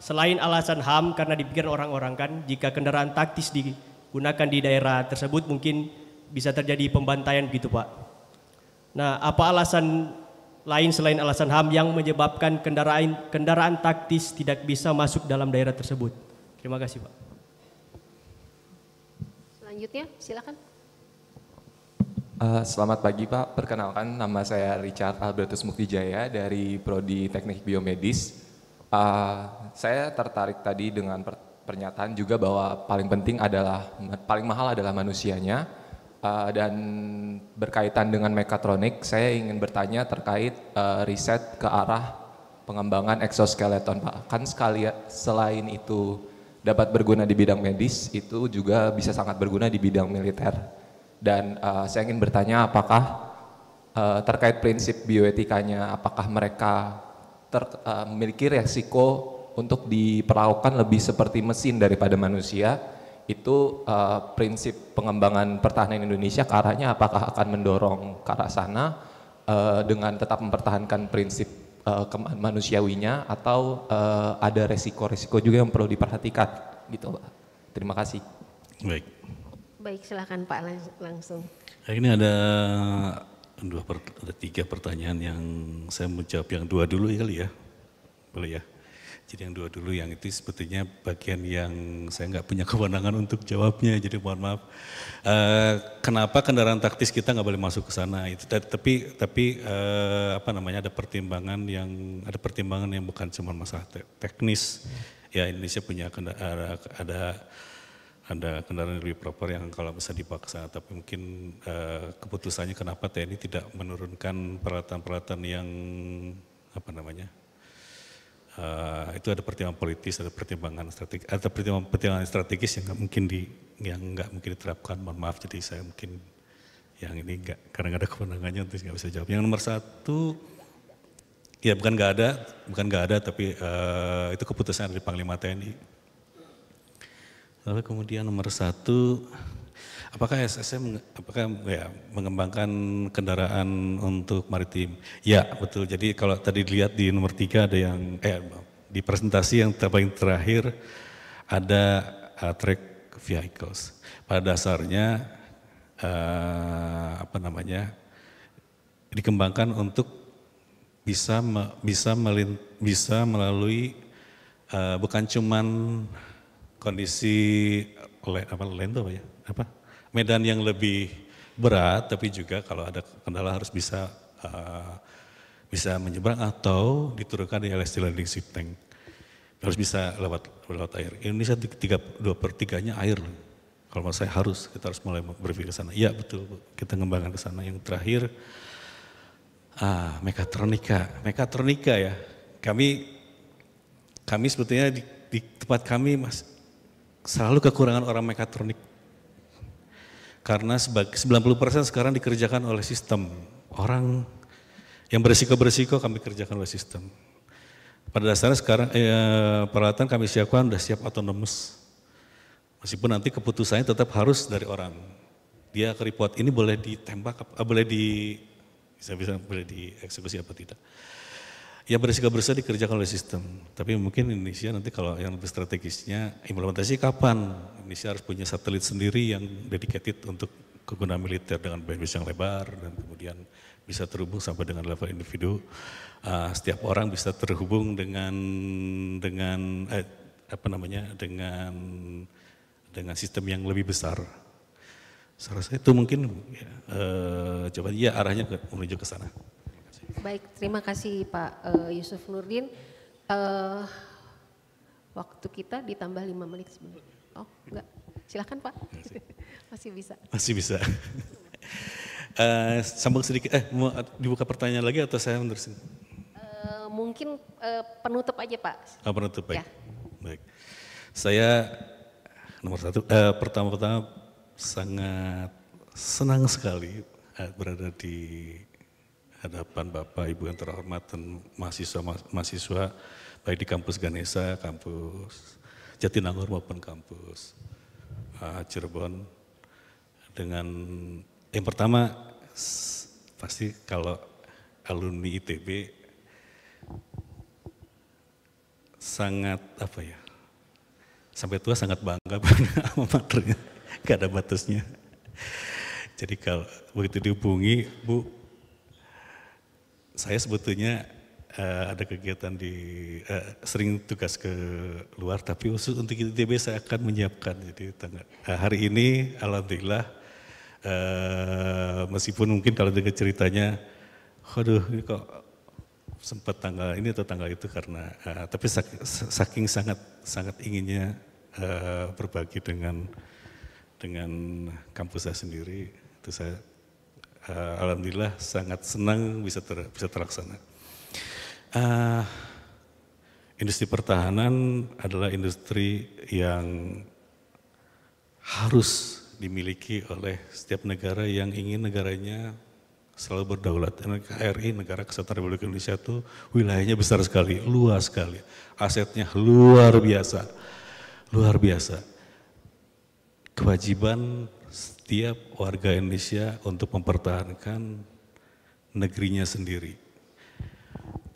selain alasan HAM karena dipikir orang-orang kan, jika kendaraan taktis digunakan di daerah tersebut mungkin bisa terjadi pembantaian gitu Pak. Nah, apa alasan lain selain alasan HAM yang menyebabkan kendaraan taktis tidak bisa masuk dalam daerah tersebut? Terima kasih Pak. Selanjutnya silakan. Selamat pagi Pak, perkenalkan nama saya Richard Albertus Muktijaya dari Prodi Teknik Biomedis. Saya tertarik tadi dengan pernyataan juga bahwa paling mahal adalah manusianya, dan berkaitan dengan mekatronik, saya ingin bertanya terkait riset ke arah pengembangan exoskeleton Pak. Kan selain itu dapat berguna di bidang medis, itu juga bisa sangat berguna di bidang militer. Dan saya ingin bertanya apakah terkait prinsip bioetikanya, apakah mereka memiliki resiko untuk diperlakukan lebih seperti mesin daripada manusia? Itu prinsip pengembangan pertahanan Indonesia ke arahnya apakah akan mendorong ke arah sana dengan tetap mempertahankan prinsip manusiawinya, atau ada resiko-resiko juga yang perlu diperhatikan gitu Pak. Terima kasih. Baik, silakan Pak langsung. Ini ada 3 pertanyaan yang saya mau jawab yang 2 dulu ya kali ya, boleh ya? Jadi yang 2 dulu, yang itu sebetulnya bagian yang saya nggak punya kewenangan untuk jawabnya, jadi mohon maaf. Kenapa kendaraan taktis kita nggak boleh masuk ke sana? Itu tapi ada pertimbangan yang bukan cuma masalah teknis. Ya, Indonesia punya ada kendaraan lebih proper yang kalau bisa dibawa ke sana, tapi mungkin keputusannya kenapa TNI tidak menurunkan peralatan-peralatan yang itu ada pertimbangan politis, ada pertimbangan strategis yang nggak mungkin diterapkan. Mohon maaf, jadi saya mungkin yang ini karena nggak ada kewenangannya untuk nggak bisa jawab. Yang nomor 1, ya bukan nggak ada, tapi itu keputusan dari Panglima TNI. Lalu kemudian nomor 1, apakah SSM mengembangkan kendaraan untuk maritim? Ya betul, jadi kalau tadi dilihat di nomor 3 ada yang, di presentasi yang paling terakhir ada track vehicles. Pada dasarnya dikembangkan untuk bisa melalui bukan cuman kondisi medan yang lebih berat, tapi juga kalau ada kendala harus bisa menyeberang atau diturunkan di elastic landing ship tank. Harus bisa lewat air. Indonesia 2/3-nya air. Kalau menurut saya kita harus mulai berpikir ke sana. Iya betul, kita ngembangkan ke sana. Yang terakhir mekatronika ya. Kami sebetulnya di tempat kami selalu kekurangan orang mekatronik. Karena 90% sekarang dikerjakan oleh sistem. Orang yang berisiko kami kerjakan oleh sistem. Pada dasarnya sekarang peralatan kami siapkan sudah siap otonomus. Meskipun nanti keputusannya tetap harus dari orang. Dia ke report ini boleh ditembak, boleh dieksekusi apa tidak. Yang berisiko besar dikerjakan oleh sistem. Tapi mungkin Indonesia nanti kalau yang lebih strategisnya implementasi kapan? Indonesia harus punya satelit sendiri yang dedicated untuk kegunaan militer dengan bandwidth yang lebar dan kemudian bisa terhubung sampai dengan level individu. Setiap orang bisa terhubung dengan sistem yang lebih besar. Saya rasa itu mungkin coba arahnya menuju ke sana. Baik, terima kasih Pak Yusuf Nurdin. Waktu kita ditambah 5 menit sebenarnya. Oh enggak, silakan Pak. Masih bisa. Masih bisa. Sambung sedikit, mau dibuka pertanyaan lagi atau saya menerusin? Mungkin penutup aja Pak. Penutup, baik. Ya. Baik. Saya nomor 1, pertama-tama sangat senang sekali berada di hadapan Bapak Ibu yang terhormat dan mahasiswa baik di kampus Ganesha, kampus Jatinangor maupun kampus Cirebon. Dengan yang pertama pasti kalau alumni ITB sangat sampai tua sangat bangga pada alma maternya, gak ada batasnya. Jadi kalau begitu dihubungi, Bu, saya sebetulnya ada kegiatan sering tugas ke luar, tapi khusus untuk ITB saya akan menyiapkan. Jadi hari ini alhamdulillah, meskipun mungkin kalau dengar ceritanya, waduh ini kok sempat tanggal ini atau tanggal itu karena, tapi saking sangat inginnya berbagi dengan kampus saya sendiri, itu saya alhamdulillah sangat senang bisa terlaksana. Industri pertahanan adalah industri yang harus dimiliki oleh setiap negara yang ingin negaranya selalu berdaulat. NKRI, Negara Kesatuan Republik Indonesia itu wilayahnya besar sekali, luas sekali, asetnya luar biasa, luar biasa. Kewajiban setiap warga Indonesia untuk mempertahankan negerinya sendiri.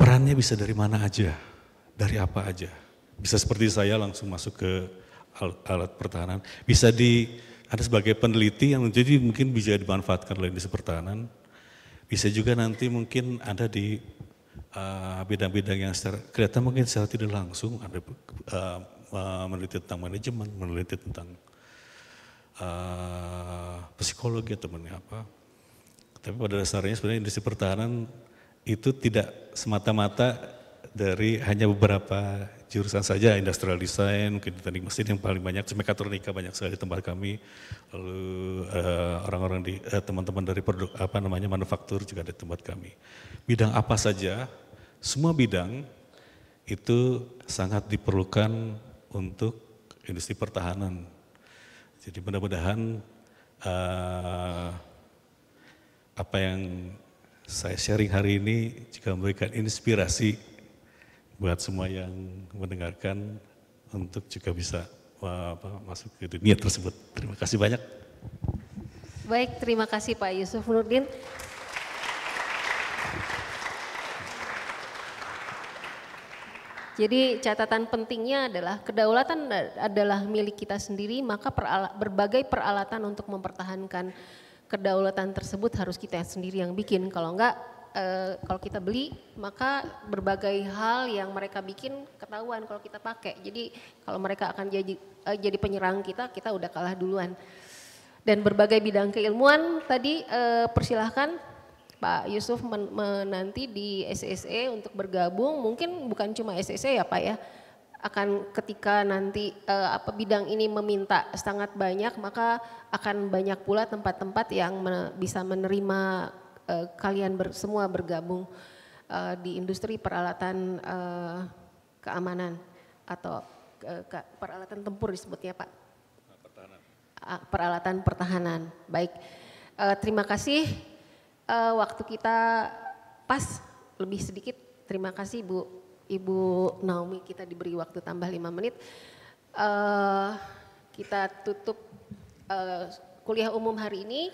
Perannya bisa dari mana aja, dari apa aja. Bisa seperti saya langsung masuk ke alat pertahanan. Bisa ada sebagai peneliti yang jadi mungkin bisa dimanfaatkan oleh industri pertahanan. Bisa juga nanti mungkin ada di bidang-bidang yang kelihatan mungkin secara tidak langsung, ada meneliti tentang manajemen, meneliti tentang psikologi atau apa. Tapi pada dasarnya sebenarnya industri pertahanan itu tidak semata-mata dari hanya beberapa jurusan saja, industrial design, mungkin teknik mesin yang paling banyak, mekatronika banyak sekali di tempat kami, lalu orang-orang di teman-teman dari produk manufaktur juga ada di tempat kami. Bidang apa saja, semua bidang itu sangat diperlukan untuk industri pertahanan. Jadi mudah-mudahan apa yang saya sharing hari ini juga memberikan inspirasi buat semua yang mendengarkan untuk juga bisa masuk ke dunia tersebut. Terima kasih banyak. Baik, terima kasih Pak Yusuf Nurdin. Jadi catatan pentingnya adalah kedaulatan adalah milik kita sendiri, maka berbagai peralatan untuk mempertahankan kedaulatan tersebut harus kita sendiri yang bikin. Kalau enggak, kalau kita beli, maka berbagai hal yang mereka bikin ketahuan kalau kita pakai. Jadi kalau mereka akan jadi penyerang kita udah kalah duluan. Dan berbagai bidang keilmuan tadi persilahkan Pak Yusuf menanti di SSE untuk bergabung. Mungkin bukan cuma SSE ya Pak ya. Akan ketika nanti bidang ini meminta sangat banyak, maka akan banyak pula tempat-tempat yang bisa menerima kalian semua bergabung di industri peralatan keamanan atau peralatan tempur disebutnya Pak. Peralatan pertahanan. Baik, terima kasih. Waktu kita pas lebih sedikit. Terima kasih Ibu Naomi, kita diberi waktu tambah 5 menit. Kita tutup kuliah umum hari ini.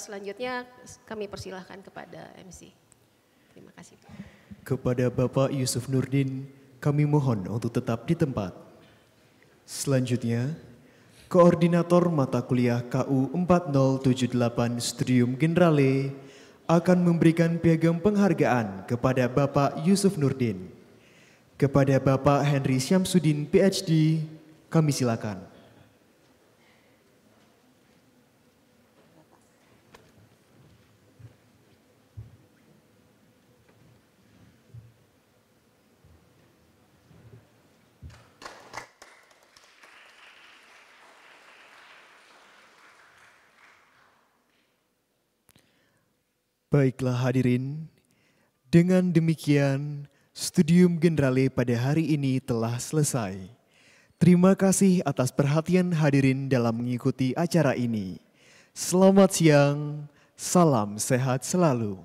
Selanjutnya kami persilahkan kepada MC. Terima kasih. Kepada Bapak Yusuf Nurdin, kami mohon untuk tetap di tempat. Selanjutnya, Koordinator Mata Kuliah KU 4078 Studium Generale akan memberikan piagam penghargaan kepada Bapak Yusuf Nurdin. Kepada Bapak Henry Syamsuddin PhD, kami silakan. Baiklah hadirin, dengan demikian Studium Generale pada hari ini telah selesai. Terima kasih atas perhatian hadirin dalam mengikuti acara ini. Selamat siang, salam sehat selalu.